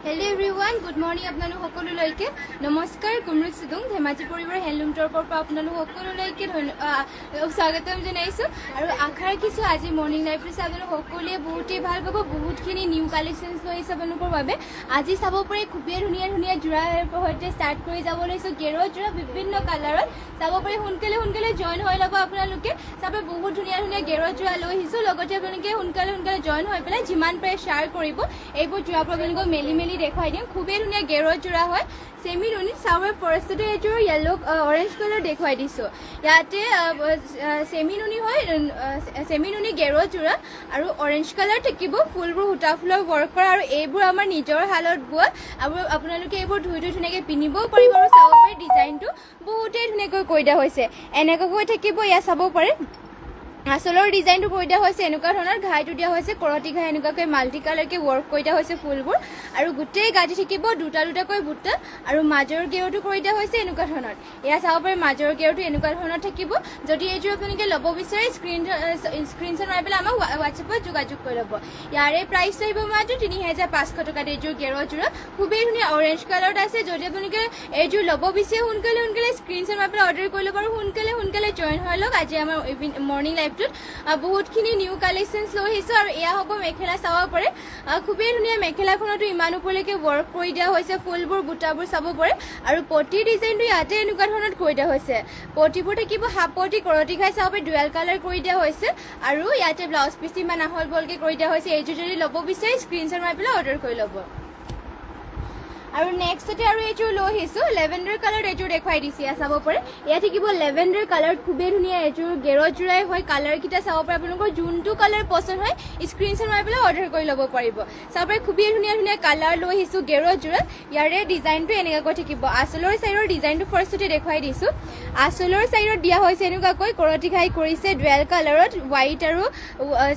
Hello everyone good morning आपनालोक सकलोলৈকে नमस्कार कुमरुक सिदुং धेमाजी परिवार handloom तरफर পৰা आपनालोक सकलोলৈকে স্বাগতম জনাইছো আৰু আশা ৰাখিছো আজি মৰ্নিং লাইফ চাই আপোনালোক সকলোৱে বহুতেই ভাল পাব বহুতখিনি নিউ কালেকশনছ লৈ আহিছে আপোনালোকৰ বাবে আজি চাব পাৰে খুবেই ধুনীয়া ধুনীয়া জোৰা সৈতে ষ্টাৰ্ট কৰি যাব লৈছো গেৰৰ জোৰা বিভিন্ন কালাৰত চাব পাৰে সোনকালে জয়েন হৈ ল'ব আপোনালোকে চাব বহুত ধুনীয়া ধুনীয়া গেৰৰ জোৰা লৈ আহিছো লগতে আপোনালোকে সোনকালে জয়েন হৈ পেলাই যিমান পাৰে শ্বেয়াৰ কৰিব এইবোৰ জোৰা আপোনালোকক মেলি দেখাই দিম খুবেই ধুনীয়া গেৰৰ জোৰা হয় सेमी नुनी सावर फर्स्टते एजोर येलो ऑरेंज कलर देखुवाई दिसो याते सेमी नुनी होय सेमी नुनी गेरो जोरा आरो ऑरेंज कलर থাকিব ফুলবোৰ হুটা ফুলৰ वर्क কৰা আৰু এইবোৰ আমাৰ নিজৰ হালত বুৱা আৰু আপোনালোকে এইবোৰ ধুই ধুনীয়াকৈ পিনিব পাৰিব আৰু চাব পাৰে ডিজাইনটো বহুতেই ধুনীয়াকৈ কইদা হৈছে এনেকৈ থাকিব ইয়া চাব পাৰে आसलर डिजाइन तो कोई दिया होइसे एनुका धৰণৰ ঘাইটো দিয়া হৈছে কৰতি ঘাই এনুকাকৈ মাল্টি কালাৰ কে वर्क কৰি দিয়া হৈছে ফুলবোৰ আৰু গুটেই গাজি থাকিব দুটা কৈ বুটা আৰু মাজৰ গেৰটো কৰি দিয়া হৈছে এনুকা ধৰণৰ ইয়া চাব পাৰে মাজৰ গেৰটো এনুকা ধৰণৰ থাকিব যদি এইটো আপোনালোকে লব বিচাৰে স্ক্ৰিনশ্বট মাৰি পেলাই আমাক WhatsApp-ত যোগাযোগ কৰি ল'ব ইয়াৰে প্ৰাইস আহিব মাত্ৰ 3500 টকা এইযোৰ গেৰৰ জোৰা খুবেই ধুনীয়া অৰেঞ্জ কালাৰত আছে যদি আপোনালোকে এইযোৰ লব বিচাৰে সোনকালে স্ক্ৰিনশ্বট মাৰি পেলাই অৰ্ডাৰ কৰি ল'ব আৰু সোনকালে জয়েন হৈ লওক আজি আমাৰ মৰ্নিং লাইভ বহুতখিনি নিউ কালেকশনছ লৈ আহিছো আৰু এয়া হ'ব মেখেলা চাব পাৰে খুবেই ধুনীয়া মেখেলাখনতো ইমান ওপৰলৈকে वर्क কৰি দিয়া হৈছে ফুলবোৰ বুটাবোৰ চাব পাৰে আৰু পটি ডিজাইনটো ইয়াতে এনেকুৱা ধৰণত কৰি দিয়া হৈছে পটিবোৰ থাকিব হাফ পটি কৰতি খাই চাব পাৰে ডুৱেল কালাৰ কৰি দিয়া হৈছে আৰু ইয়াতে ব্লাউজ পিচ ইমান আহল বলকে কৰি দিয়া হৈছে এইটো যদি ল'ব বিচাৰে স্ক্ৰিনশ্বট মাৰি পেলাই অৰ্ডাৰ কৰি ল'ব আৰু নেক্সটতে আৰু এইটো লৈ আহিছো লেভেন্ডাৰ কালাৰ এইটো দেখুৱাই দিছি চাব পাৰে ইয়া থাকিব লেভেন্ডাৰ কালাৰ খুবেই ধুনীয়া এইটো গেৰৰ জোৰাই হয় কালাৰ কিটা চাব পাৰে আপোনালোকৰ যোনটো কালাৰ পছন্দ হয় স্ক্ৰিনশ্বট মাৰি পেলাই অৰ্ডাৰ কৰি ল'ব পাৰিব চাব পাৰে খুবেই ধুনীয়া কালাৰ লৈ আহিছো গেৰৰ জোৰা ইয়াৰে ডিজাইনটো এনেকৈ থাকিব আচলৰ সাইডৰ ডিজাইনটো ফাৰ্ষ্টতে দেখুৱাই দিছো আচলৰ সাইডত দিয়া হৈছে এনেকৈ কৰতি খাই কৰিছে ডুৱেল কালাৰত হোৱাইট আৰু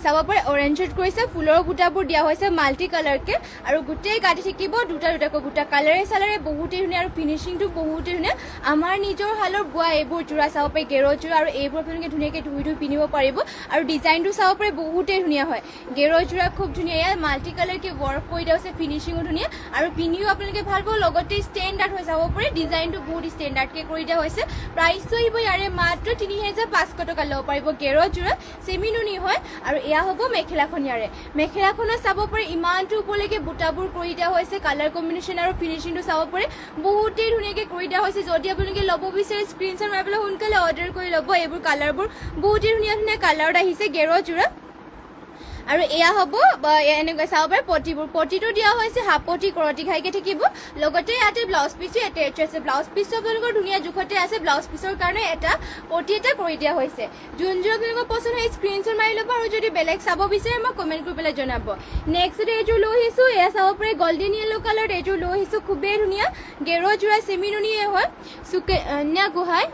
চাব পাৰে অৰেঞ্জত কৰিছে ফুলৰ বুটাবোৰ দিয়া হৈছে মাল্টি কালাৰকে আৰু গুটেই গাঠি থাকিব দুটা বুটা কালাৰে বহুতেই ধুনীয়া আৰু ফিনিশিংটো বহুতেই ধুনীয়া আমাৰ নিজৰ হালৰ বুৱা এইবোৰ জোৰা চাব পাৰে গেৰৰ জোৰা আৰু এইবোৰ আপোনালোকে ধুনীয়াকৈ ধুই পিনিব পাৰিব আৰু ডিজাইনটো চাব পাৰে বহুতেই ধুনীয়া হয় গেৰৰ জোৰা খুব ধুনীয়া ইয়াত মাল্টি কালাৰকে वर्क কৰি দিয়া হৈছে ফিনিশিংও ধুনীয়া আৰু পিনিও আপোনালোকে ভাল পাব লগতে ষ্টেণ্ডাৰ্ড হৈ চাব পাৰে ডিজাইনটো বহুত ষ্টেণ্ডাৰ্ডকে কৰি দিয়া হৈছে প্ৰাইচটো আহিব ইয়াৰে মাত্ৰ 3500 টকা ল'ব পাৰিব গেৰৰ জোৰা সেমি নুনি হয় আৰু এয়া হ'ব মেখেলাখন ইয়াৰে মেখেলাখনত চাব পাৰে ইমানটো ওপৰলৈকে বুটাবোৰ কৰি দিয়া হৈছে কালাৰ কম্বিনেশ্যন আৰু ফিনিশিংটো চাব পাৰে বহুতেই ধুনীয়াকৈ কৰি দিয়া হৈছে যদি আপোনালোকে ল'ব বিচাৰে স্ক্ৰিনশ্বট মাৰি পেলাই সোনকালে অৰ্ডাৰ কৰি ল'ব এইবোৰ কালাৰবোৰ বহুতেই ধুনীয়া কালাৰত আহিছে গেৰৰ জোৰা আৰু এয়া হ'ব এনেকৈ চাব পাৰে পটিটো দিয়া হৈছে হাফ পটি কৰতি খাইকে থাকিব লগতে ইয়াতে ব্লাউজ পিচো এটেচ আছে ব্লাউজ পিচটো আপোনালোকৰ ধুনীয়া জোখতে আছে ব্লাউজ পিচৰ কাৰণে এটা পটি এটা কৰি দিয়া হৈছে যোন আপোনালোকৰ পছন্দ হয় স্ক্ৰিনশ্বট মাৰি ল'ব আৰু যদি বেলেগ চাব বিচাৰে মোক কমেণ্ট কৰি পেলাই জনাব নেক্সট এইযোৰ লৈ আহিছো এয়া চাব পাৰে গল্ডেন য়েলো কালাৰ এইযোৰ লৈ আহিছো খুবেই ধুনীয়া গেৰৰ জোৰা সেমি নুনিয়ে হয় সুকন্যা গোহাঁই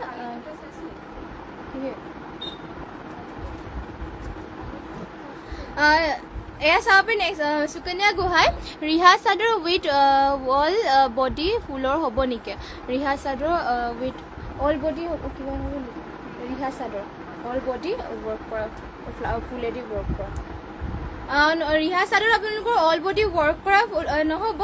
এয়া চাব পাৰে নেক্সট সুকন্যা গোহাঁই ৰিহা চাদৰ উইথ অল বডি ফুলৰ হ'ব নেকি ৰিহা চাদৰ উইথ অল বডি হ'ব কিবা হ'ব ৰিহা চাদৰ অল বডি वर्क কৰা ফুলেদি वर्क কৰা ৰিহা চাদৰ আপোনালোকৰ অল বডি वर्क কৰা নহ'ব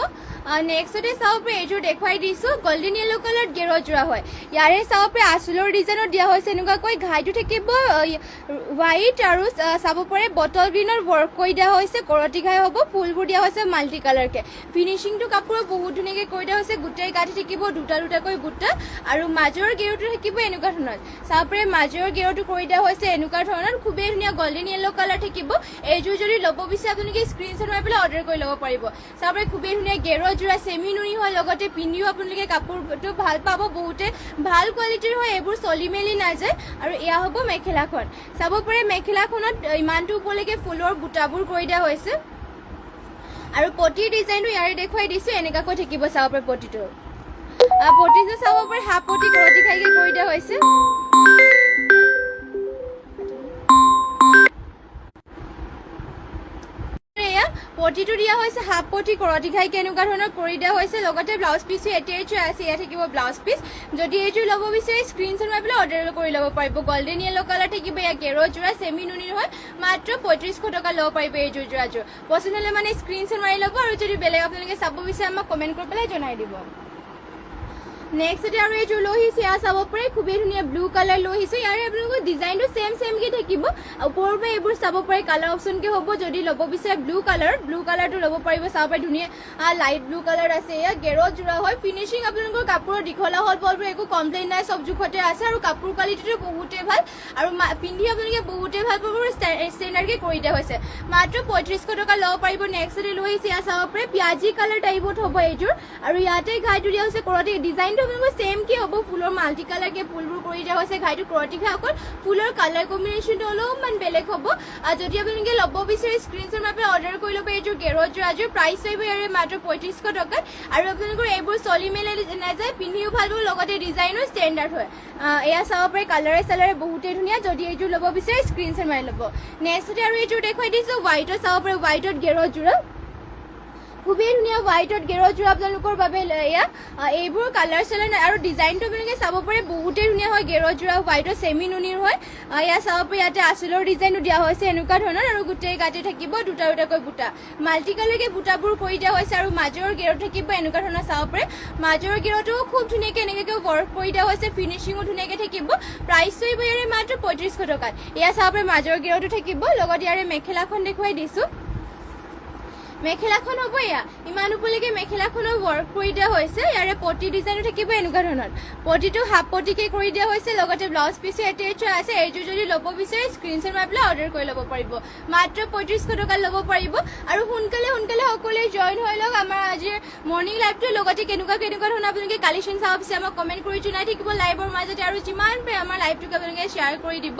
নেক্সটতে চাব পাৰে এইযোৰ দেখুৱাই দিছো গল্ডেন য়েলো কালাৰ গেৰৰ জোৰা হয় ইয়াৰে চাব পাৰে আচলৰ ডিজাইনত দিয়া হৈছে এনেকুৱাকৈ ঘাইটো থাকিব হোৱাইট আৰু চাব পাৰে বটল গ্ৰীণৰ वर्क কৰি দিয়া হৈছে কৰতি ঘাই হ'ব ফুলবোৰ দিয়া হৈছে মাল্টি কালাৰকে ফিনিশিংটো কাপোৰৰ বহুত ধুনীয়াকৈ কৰি দিয়া হৈছে গোটেই গাঠি থাকিব দুটাকৈ বুটা আৰু মাজৰ গেৰটো থাকিব এনেকুৱা ধৰণৰ চাব পাৰে মাজৰ গেৰটো কৰি দিয়া হৈছে এনেকুৱা ধৰণৰ খুবেই ধুনীয়া গল্ডেন য়েলো কালাৰ থাকিব এইযোৰ যদি ল'ব বিচাৰে আপোনালোকে স্ক্ৰিনশ্বট মাৰি পেলাই অৰ্ডাৰ কৰি ল'ব পাৰিব চাব পাৰে খুবেই ধুনীয়া গেৰৰ জোৰা সেমি নুনি হয় লগতে পিন্ধিও আপোনালোকে কাপোৰটো ভাল পাব বহুতে ভাল কোৱালিটিৰ হয় এইবোৰ চলি মেলি নাযায় আৰু এয়া হ'ব মেখেলাখন চাব পাৰে মেখেলাখনত ইমানটো ওপৰলৈকে ফুলৰ বুটাবোৰ কৰি দিয়া হৈছে আৰু পটিৰ ডিজাইনটো ইয়াৰে দেখুৱাই দিছো এনেকুৱাকৈ থাকিব চাব পাৰে পটিটো চাব পাৰে হাফ পটি কৰতি খাইকে কৰি দিয়া হৈছে পটি পটিটো দিয়া হৈছে হাফ পটি কৰতি ঘাই কেনেকুৱা ধৰণৰ কৰি দিয়া হৈছে লগতে ব্লাউজ পিছো এটেচ আছে ইয়া থাকিব ব্লাউজ পিস যদি এইটো ল'ব বিচাৰে স্ক্ৰিনশ্বট মাৰি পেলাই অৰ্ডাৰ কৰি ল'ব পাৰিব গোল্ডেন য়েলো কালাৰ থাকিব ইয়া গেৰো জোৰা সেমি নুনিৰ হয় মাত্ৰ 3500 টকা ল'ব পাৰিব এই জোৰাযোৰ পছন্দ হ'লে মানে স্ক্ৰিনশ্বট মাৰি ল'ব আৰু যদি বেলেগ আপোনালোকে চাব বিচাৰে আমাক কমেন্ট কৰি পেলাই জনাই দিব নেক্সট আৰু এই জো লহিছে আ চাব পাৰে খুবেই ধুনীয়া ব্লু কালাৰ লহিছে ইয়াৰে আপোনালোকৰ ডিজাইনটো সেম কে থাকিব ওপৰৰ পৰা এইবোৰ চাব পাৰে কালাৰ অপচন কে হ'ব যদি ল'ব বিচাৰে ব্লু কালাৰটো ল'ব পাৰিব চাব পাৰে ধুনীয়া লাইট ব্লু কালাৰ আছে ইয়া গেৰো জোৰা হয় ফিনিশিং আপোনালোকৰ কাপোৰৰ দীঘলা হল বলবোৰ একো কমপ্লেইন নাই সব জুখতে আছে আৰু কাপোৰ কোৱালিটিটো বহুতে ভাল আৰু পিন্ধি আপোনালোকে বহুতে ভাল পাব ষ্টেণ্ডাৰ্ড কে কৰি দিয়া হৈছে মাত্ৰ 3500 টকা ল'ব পাৰিব নেক্সট ডে লহিছে আ চাব পাৰে পিয়াজি কালাৰ টাইপত হ'ব এইযোৰ আৰু ইয়াতে ঘাইটো দিয়া হৈছে কৰতি ডিজাইন सेम के हम फुलर माल्टी कलर के फुलबूर कर दिया है घाईटो करती घाई अकल फुलर कलर कम्बिनेशन अलपमान बेलेग हम जो अपने लब विचारे स्क्रीनशट मारि अर्डर कर लो ये गेरो जोराजोर प्राइस यार मात्र 3500 टका और अपने चलि मेले ना जाए पिंधिओ भल पाब डिजाइनो स्टैंडार्ड है या चाब पे कलरे सालारे बहुते धुनिया जो ये लब विचारे स्क्रीनशट मारि लब नेक्स्ट और ये देखा दी व्हाइट चाब पे व्हाइट गेरो जोरा খুবেই ধুনীয়া হোৱাইটত গেৰো জোৰা আপোনালোকৰ বাবে এয়া এইবোৰ কালাৰ চালাৰ আৰু ডিজাইনটো আপোনালোকে চাব পাৰে বহুতেই ধুনীয়া হয় গেৰো জোৰা হোৱাইটত সেমি নুনিৰ হয় এয়া চাব পাৰে ইয়াতে আঁচলৰ ডিজাইনো দিয়া হৈছে এনেকুৱা ধৰণৰ আৰু গোটেই গাতে থাকিব দুটা দুটাকৈ বুটা মাল্টি কালাৰকে বুটাবোৰ কৰি দিয়া হৈছে আৰু মাজৰ গেৰো থাকিব এনেকুৱা ধৰণৰ চাব পাৰে মাজৰ গেৰোটো খুব ধুনীয়াকৈ এনেকৈ ৱৰ্ক কৰি দিয়া হৈছে ফিনিচিঙো ধুনীয়াকৈ থাকিব প্ৰাইচটো ইয়াৰে মাত্ৰ 3500 টকাত এয়া চাব পাৰে মাজৰ গেৰোটো থাকিব লগত ইয়াৰে মেখেলাখন দেখুৱাই দিছো মেখেলাখন হ'ব ইয়া ইমান উপলৈকে মেখেলাখনৰ ৱৰ্ক কৰি দিয়া হৈছে ইয়াৰে পটি ডিজাইনো থাকিব এনেকুৱা ধৰণৰ পটিটো হাফ পটিকে কৰি দিয়া হৈছে লগতে ব্লাউজ পিছো এটেচ আছে এইটো যদি ল'ব বিচাৰে স্ক্ৰিনশ্বট মাৰি পেলাই অৰ্ডাৰ কৰি ল'ব পাৰিব মাত্ৰ 3500 টকা ল'ব পাৰিব আৰু সোনকালে সকলোৱে জয়েন হৈ লওক আমাৰ আজিৰ মৰ্নিং লাইভটোৰ লগতে কেনেকুৱা ধৰণৰ আপোনালোকে কালেকশ্যন চাব বিচাৰে আমাক কমেণ্ট কৰি জনাই থাকিব লাইভৰ মাজতে আৰু যিমান পাৰে আমাৰ লাইভটোক আপোনালোকে শ্বেয়াৰ কৰি দিব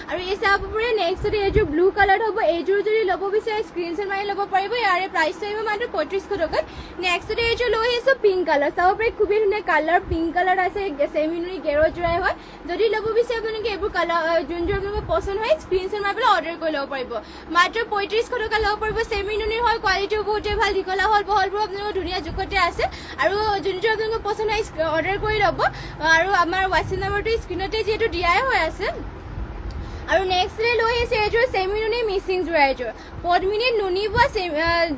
আৰু এই চাব পাৰে নেক্সট এইযোৰ ব্লু কালাৰ হ'ব এইযোৰ যদি ল'ব বিচাৰে স্ক্ৰিনশ্বট মাৰি ল'ব পাৰিব ইয়াৰে प्राइस तो मात्र 3500 टका नेक्स्ट डे जो लो है पिंक कलर चाब पे खूब धुनिया कलर पिंक कलर आसे सेमी नुनी गेरो जोड़ाई है जो लब विचार अपने कलर जो पसंद है स्क्रीनशट मारि पेলাই अर्डर कर लब पारिब मात्र 3500 टका लब पारिब सेमी नुनी है क्वालिटी बहुते ভাল दीघला हल बहलबूर अपने धुनिया जुखते आसे और जो अपने पसंद है अर्डर कर लब और आमार व्हाट्सएप नम्बरটো स्क्रीनते जेहेतु दियाই হৈ আছে আৰু নেক্সট ডে লৈ আহিছে এইযোৰ সেমি নুনি মিচিং যোৰা এইযোৰ পদ্মিনীত নুনি বোৱা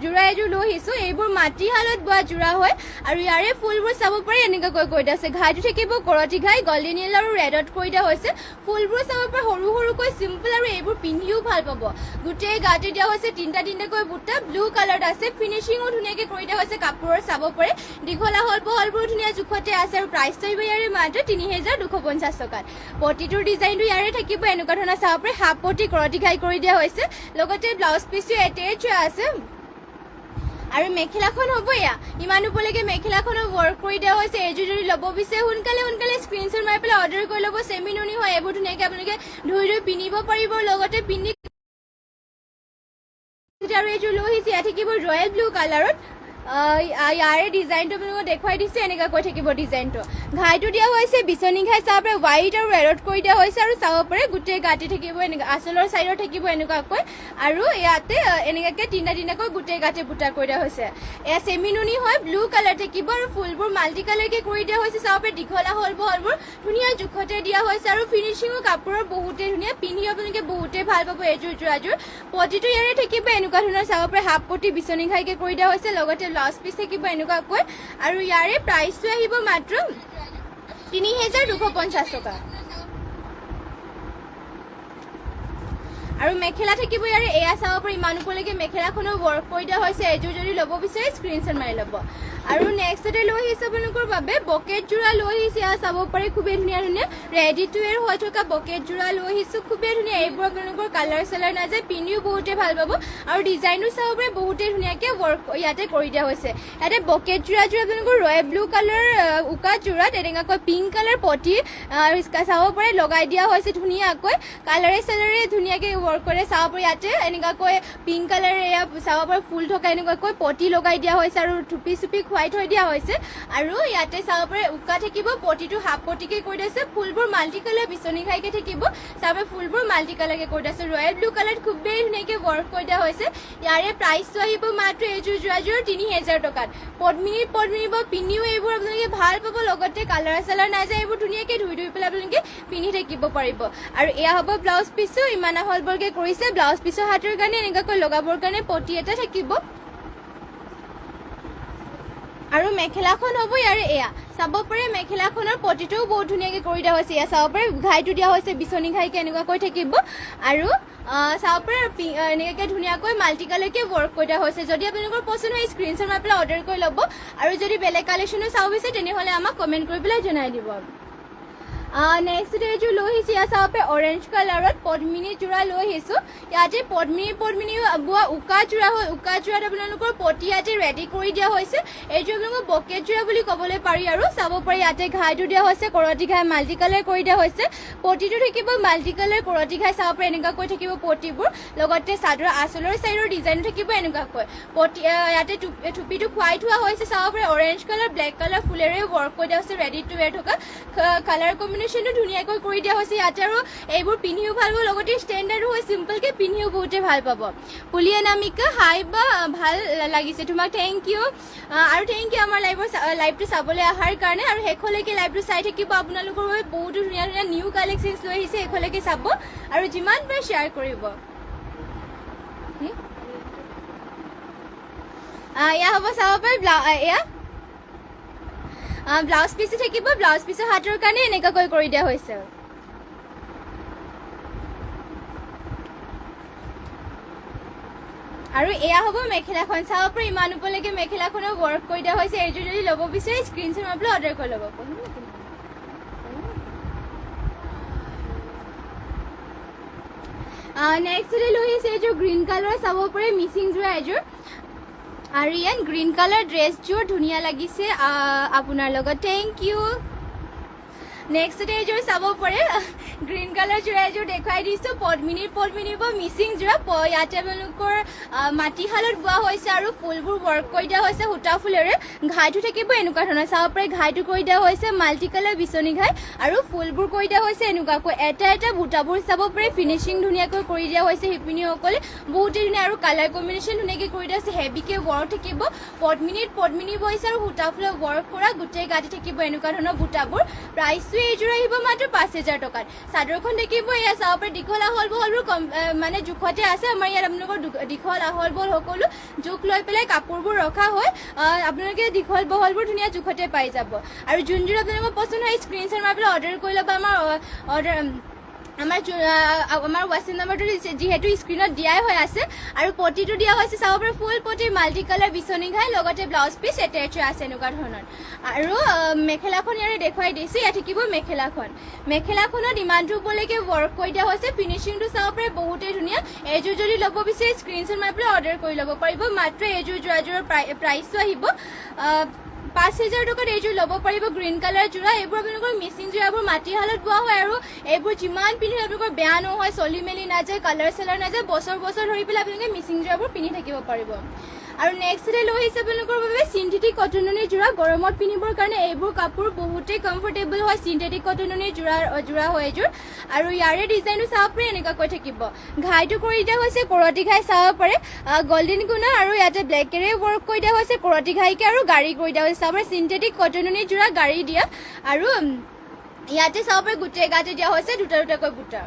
যোৰা এইযোৰ লৈ আহিছোঁ এইবোৰ মাটিশালত বোৱা যোৰা হয় আৰু ইয়াৰে ফুলবোৰ চাব পাৰি এনেকুৱাকৈ কৰি দিয়া আছে ঘাইটো থাকিব কৰতি ঘাই গোল্ডেন য়েলো আৰু ৰেডত কৰি দিয়া হৈছে ফুলবোৰ চাব পাৰি সৰু সৰুকৈ চিম্পল আৰু এইবোৰ পিন্ধিও ভাল পাব গোটেই গাতে দিয়া হৈছে তিনিটাকৈ বুটা ব্লু কালাৰত আছে ফিনিচিঙো ধুনীয়াকৈ কৰি দিয়া হৈছে কাপোৰৰ চাব পাৰি দীঘলা হল বহলবোৰ ধুনীয়া জোখতে আছে আৰু প্ৰাইচটো ইয়াৰে মাত্ৰ 3250 টকাত পটিটোৰ ডিজাইনটো ইয়াৰে থাকিব এনেকুৱা ধৰণৰ চাব পাৰি হাফ পটি কৰতি ঘাই কৰি দিয়া হৈছে লগতে ব্লাউজ পিছো এটেচ আছে আৰু মেখেলাখন হ'ব ইয়া ইমান উপলৈকে মেখেলাখনৰ ৱৰ্ক কৰি দিয়া হৈছে এইযোৰ যদি ল'ব বিচাৰে সোনকালে স্ক্ৰিনশ্বট মাৰি পেলাই অৰ্ডাৰ কৰি ল'ব সেমি নুনি হয় এইবোৰ ধুনীয়াকৈ আপোনালোকে ধুই পিন্ধিব পাৰিব লগতে পিন্ধি আৰু এইযোৰ লৈ আহিছে ইয়াত থাকিব ৰয়েল ব্লু কালাৰত ইয়াৰে ডিজাইনটো আপোনালোকক দেখুৱাই দিছে এনেকুৱাকৈ থাকিব ডিজাইনটো ঘাইটো দিয়া হৈছে বিচনী ঘাই চাব পাৰে হোৱাইট আৰু ৰেডত কৰি দিয়া হৈছে আৰু চাব পাৰে গোটেই গাঁতি থাকিব এনেকুৱা আঁচলৰ চাইডত থাকিব এনেকুৱাকৈ আৰু ইয়াতে এনেকুৱাকৈ তিনিটাকৈ গোটেই গাঁতি বুটা কৰি দিয়া হৈছে এয়া সেমি নুনি হয় ব্লু কালাৰ থাকিব আৰু ফুলবোৰ মাল্টি কালাৰকে কৰি দিয়া হৈছে চাব পাৰে দীঘলা হল বহলবোৰ ধুনীয়া জোখতে দিয়া হৈছে আৰু ফিনিচিঙো কাপোৰৰ বহুতে ধুনীয়া পিন্ধি আপোনালোকে বহুতে ভাল পাব এইযোৰ যোৰাযোৰ পটিটো ইয়াৰে থাকিব এনেকুৱা ধৰণৰ চাব পাৰে হাফ পটি বিচনী ঘাইকে কৰি দিয়া হৈছে লগতে ব্লাউজ পিস থাকিব এনেকুৱাকৈ আৰু ইয়াৰে প্ৰাইচটো আহিব মাত্ৰ 3250 টকা আৰু মেখেলা থাকিব ইয়াৰে এয়া চাব পাৰি ইমান উপলৈকে মেখেলাখনৰ ৱৰ্ক কৰি দিয়া হৈছে এইযোৰ যদি ল'ব বিচাৰে স্ক্ৰিনশ্বট মাৰি ল'ব আৰু নেক্সট ডে লৈ আহিছে আপোনালোকৰ বাবে বকেট যোৰা লৈ আহিছে এয়া চাব পাৰি খুবেই ধুনীয়া ৰেডি টু ৱেৰ হৈ থকা বকেট যোৰা লৈ আহিছোঁ খুবেই ধুনীয়া এইবোৰ আপোনালোকৰ কালাৰ চালাৰ নাযায় পিন্ধিও বহুতে ভাল পাব আৰু ডিজাইনো চাব পাৰি বহুতে ধুনীয়াকৈ ৱৰ্ক ইয়াতে কৰি দিয়া হৈছে ইয়াতে বকেট যোৰাযোৰ আপোনালোকৰ ৰয়েল ব্লু কালাৰ উকা যোৰাত এনেকুৱাকৈ পিংক কালাৰ পটি চাব পাৰে লগাই দিয়া হৈছে ধুনীয়াকৈ কালাৰে চালাৰে ধুনীয়াকৈ ৱৰ্ক কৰে চাব পাৰি ইয়াতে এনেকুৱাকৈ পিংক কালাৰ এয়া চাব পাৰি ফুল থকা এনেকুৱাকৈ পটি লগাই দিয়া হৈছে আৰু টুপি চুপি খুৱাই থৈ দিয়া হৈছে আৰু ইয়াতে চাব পাৰে উকা থাকিব পটিটো হাফ পটিকে কৰি দিছে ফুলবোৰ মাল্টি কালাৰ বিচনী ঘাইকে থাকিব চাব ফুলবোৰ মাল্টি কালাৰকে কৰি দিছে ৰয়েল ব্লু কালাৰ খুব বেছি ধুনীয়াকে ৱৰ্ক কৰি দিয়া হৈছে ইয়াৰে প্ৰাইচটো আহিব মাত্ৰ এইযোৰ যোৰাযোৰ 3000 টকাত পদ্মিনী পিন্ধিও এইবোৰ আপোনালোকে ভাল পাব লগতে কালাৰ চালাৰ নাযায় এইবোৰ ধুনীয়াকে ধুই পেলাই আপোনালোকে পিন্ধি থাকিব পাৰিব আৰু এয়া হ'ব ব্লাউজ পিচো ইমান আহল বৰকে কৰিছে ব্লাউজ পিচৰ হাতৰ কাৰণে এনেকুৱাকৈ লগাবৰ কাৰণে পটি এটা থাকিব আৰু মেখেলাখন হ'ব ইয়াৰে এয়া চাব পাৰে মেখেলাখনৰ পটিটোও বহুত ধুনীয়াকে কৰি দিয়া হৈছে এয়া চাব পাৰে ঘাইটো দিয়া হৈছে বিচনী ঘাইকে এনেকুৱাকৈ থাকিব আৰু চাব পাৰে এনেকৈ ধুনীয়াকৈ মাল্টি কালাৰকে ৱৰ্ক কৰি দিয়া হৈছে যদি আপোনালোকৰ পচন্দ হয় স্ক্ৰীনশ্বট মাৰি পেলাই অৰ্ডাৰ কৰি ল'ব আৰু যদি বেলেগ কালেকশ্যনো চাব বিচাৰে তেনেহ'লে আমাক কমেণ্ট কৰি পেলাই জনাই দিব নেক্সট এইযোৰ লৈ আহিছোঁ ইয়াত চাব পাৰে অৰেঞ্জ কালাৰত পদ্মিনী যোৰা লৈ আহিছোঁ ইয়াতে পদ্মিনী বোৱা উকা যোৰা হয় উকা যোৰাত আপোনালোকৰ পটি ইয়াতে ৰেডি কৰি দিয়া হৈছে এইযোৰ আপোনালোকৰ বকেট যোৰা বুলি ক'বলৈ পাৰি আৰু চাব পাৰি ইয়াতে ঘাইটো দিয়া হৈছে কৰতি ঘাই মাল্টি কালাৰ কৰি দিয়া হৈছে পটিটো থাকিব মাল্টি কালাৰ কৰতি ঘাই চাব পাৰে এনেকুৱাকৈ থাকিব পটিবোৰ লগতে চাদৰ আঁচলৰ চাইডৰ ডিজাইনো থাকিব এনেকুৱাকৈ পটি ইয়াতে টুপিটো খুৱাই থোৱা হৈছে চাব পাৰে অৰেঞ্জ কালাৰ ব্লেক কালাৰ ফুলেৰে ৱৰ্ক কৰি দিয়া হৈছে ৰেডি টু ৱেৰ থকা কালাৰ কম্বিনেশ্যনটো ধুনীয়াকৈ কৰি দিয়া হৈছে ইয়াতে আৰু এইবোৰ পিন্ধিও ভাল পাব লগতে ষ্টেণ্ডাৰ্ডো হয় চিম্পলকে পিন্ধিও বহুতে ভাল পাব পুলি অনামিকা হাই বা ভাল লাগিছে তোমাক থেংক ইউ আৰু থেংক ইউ আমাৰ লাইভটো চাবলৈ অহাৰ কাৰণে আৰু শেষলৈকে লাইভটো চাই থাকিব আপোনালোকৰ বাবে বহুতো ধুনীয়া ধুনীয়া নিউ কালেকশ্যনছ লৈ আহিছে শেষলৈকে চাব আৰু যিমান পাৰে শ্বেয়াৰ কৰিব এয়া হ'ব চাব পাৰে এয়া ব্লাউজ পিচো থাকিব ব্লাউজ পিচৰ হাতৰ কাৰণে এনেকুৱাকৈ কৰি দিয়া হৈছে আৰু এয়া হ'ব মেখেলাখন চাব পাৰে ইমান ওপৰলৈকে মেখেলাখনৰ ৱৰ্ক কৰি দিয়া হৈছে এইযোৰ যদি ল'ব বিচাৰে স্ক্ৰীনশ্বট মাৰি পেলাই অৰ্ডাৰ কৰি ল'ব নেক্সট লৈ আহিছে এইযোৰ গ্ৰীণ কালাৰ চাব পাৰে মিচিং যোৰা এইযোৰ আৰু ইয়াত গ্ৰীণ কালাৰ ড্ৰেছযোৰ ধুনীয়া লাগিছে আপোনাৰ লগত থেংক ইউ নেক্সট এইযোৰ চাব পাৰে গ্ৰীণ কালাৰ যোৰা এযোৰ দেখুৱাই দিছোঁ পদ্মিনী বা মিচিং যোৰা ইয়াতে আপোনালোকৰ মাটিশালত বোৱা হৈছে আৰু ফুলবোৰ ৱৰ্ক কৰি দিয়া হৈছে সূতা ফুলেৰে ঘাইটো থাকিব এনেকুৱা ধৰণৰ চাব পাৰে ঘাইটো কৰি দিয়া হৈছে মাল্টি কালাৰ বিচনী ঘাই আৰু ফুলবোৰ কৰি দিয়া হৈছে এনেকুৱাকৈ এটা বুটাবোৰ চাব পাৰে ফিনিচিং ধুনীয়াকৈ কৰি দিয়া হৈছে শিপিনীসকলে বহুতে ধুনীয়া আৰু কালাৰ কম্বিনেশ্যন ধুনীয়াকৈ কৰি দিয়া হৈছে হেভিকৈ ৱৰ্ক থাকিব পদ্মিনী বইছে আৰু সূতা ফুলৰ ৱৰ্ক কৰা গোটেই গাঁঠি থাকিব এনেকুৱা ধৰণৰ বুটাবোৰ প্ৰাইচটো এইযোৰ আহিব মাত্ৰ 5000 টকাত চাদৰখন থাকিব এয়া চাব পাৰে দীঘল আহল বহলবোৰ মানে জোখতে আছে আমাৰ ইয়াত আপোনালোকৰ দীঘল আহল বহল সকলো জোখ লৈ পেলাই কাপোৰবোৰ ৰখা হয় আপোনালোকে দীঘল বহলবোৰ ধুনীয়া জোখতে পাই যাব আৰু যোনযোৰ আপোনালোকৰ পচন্দ হয় স্ক্ৰীনশ্বট মাৰি পেলাই অৰ্ডাৰ কৰি ল'ব আমাৰ হোৱাটছএপ নম্বৰটো যিহেতু স্ক্ৰীনত দিয়াই হৈ আছে আৰু পটিটো দিয়া হৈছে চাব পাৰে ফুল পটিৰ মাল্টি কালাৰ বিচনী ঘাই লগতে ব্লাউজ পিচ এটেচ আছে এনেকুৱা ধৰণৰ আৰু মেখেলাখন ইয়াৰে দেখুৱাই দিছোঁ ইয়াত থাকিব মেখেলাখনত ইমানটো ওপৰলৈকে ৱৰ্ক কৰি দিয়া হৈছে ফিনিচিংটো চাব পাৰে বহুতেই ধুনীয়া এইযোৰ যদি ল'ব বিচাৰে স্ক্ৰীনশ্বট মাৰি পেলাই অৰ্ডাৰ কৰি ল'ব পাৰিব মাত্ৰ এইযোৰ যোৰাযোৰৰ প্ৰাইচটো আহিব 5000 টকাত এইযোৰ ল'ব পাৰিব গ্ৰীণ কালাৰ যোৰা এইবোৰ আপোনালোকৰ মিচিং যোৰাবোৰ মাটিশালত বোৱা হয় আৰু এইবোৰ যিমান পিন্ধিলে আপোনালোকৰ বেয়া নহয় চলি মেলি নাযায় কালাৰ চালাৰ নাযায় বছৰ ধৰি পেলাই আপোনালোকে মিচিং যোৰাবোৰ পিন্ধি থাকিব পাৰিব আৰু নেক্সট লৈ আহিছে আপোনালোকৰ বাবে চিন্থেটিক কটননি যোৰা গৰমত পিন্ধিবৰ কাৰণে এইবোৰ কাপোৰ বহুতেই কমফৰ্টেবল হয় চিন্থেটিক কটননি যোৰা হয় এইযোৰ আৰু ইয়াৰে ডিজাইনটো চাব পাৰে এনেকুৱাকৈ থাকিব ঘাইটো কৰি দিয়া হৈছে কৰতি ঘাই চাব পাৰে গল্ডেন গুণা আৰু ইয়াতে ব্লেকেৰে ৱৰ্ক কৰি দিয়া হৈছে কৰতি ঘাইকে আৰু গাড়ী কৰি দিয়া হৈছে চাব পাৰে চিন্থেটিক কটননি যোৰা গাড়ী দিয়া আৰু ইয়াতে চাব পাৰে গোটেই গাতে দিয়া হৈছে দুটাকৈ বুটা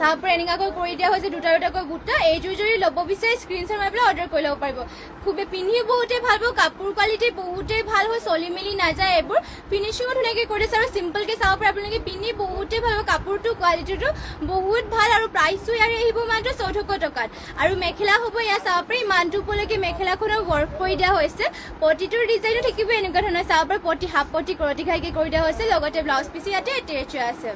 চাব পাৰে এনেকুৱাকৈ কৰি দিয়া হৈছে দুটাকৈ বুটা এইযোৰ যদি ল'ব বিচাৰে স্ক্ৰীনশ্বট মাৰি পেলাই অৰ্ডাৰ কৰি ল'ব পাৰিব খুবেই পিন্ধি বহুতেই ভাল পাব কাপোৰ কোৱালিটি বহুতেই ভাল হয় চলি মেলি নাযায় এইবোৰ ফিনিচিঙো ধুনীয়াকৈ কৰি দিছে আৰু চিম্পলকৈ চাব পাৰে আপোনালোকে পিন্ধি বহুতেই ভাল পাব কাপোৰটো কোৱালিটিটো বহুত ভাল আৰু প্ৰাইচটো ইয়াৰে আহিব মাত্ৰ 1400 টকাত আৰু মেখেলা হ'ব ইয়াত চাব পাৰে ইমানটো ওপৰলৈকে মেখেলাখনৰ ৱৰ্ক কৰি দিয়া হৈছে পটিটোৰ ডিজাইনো থাকিব এনেকুৱা ধৰণৰ চাব পাৰে পটি হাফ পটি কৰতি ঘাইকৈ কৰি দিয়া হৈছে লগতে ব্লাউজ পিচ ইয়াতে এটেচ আছে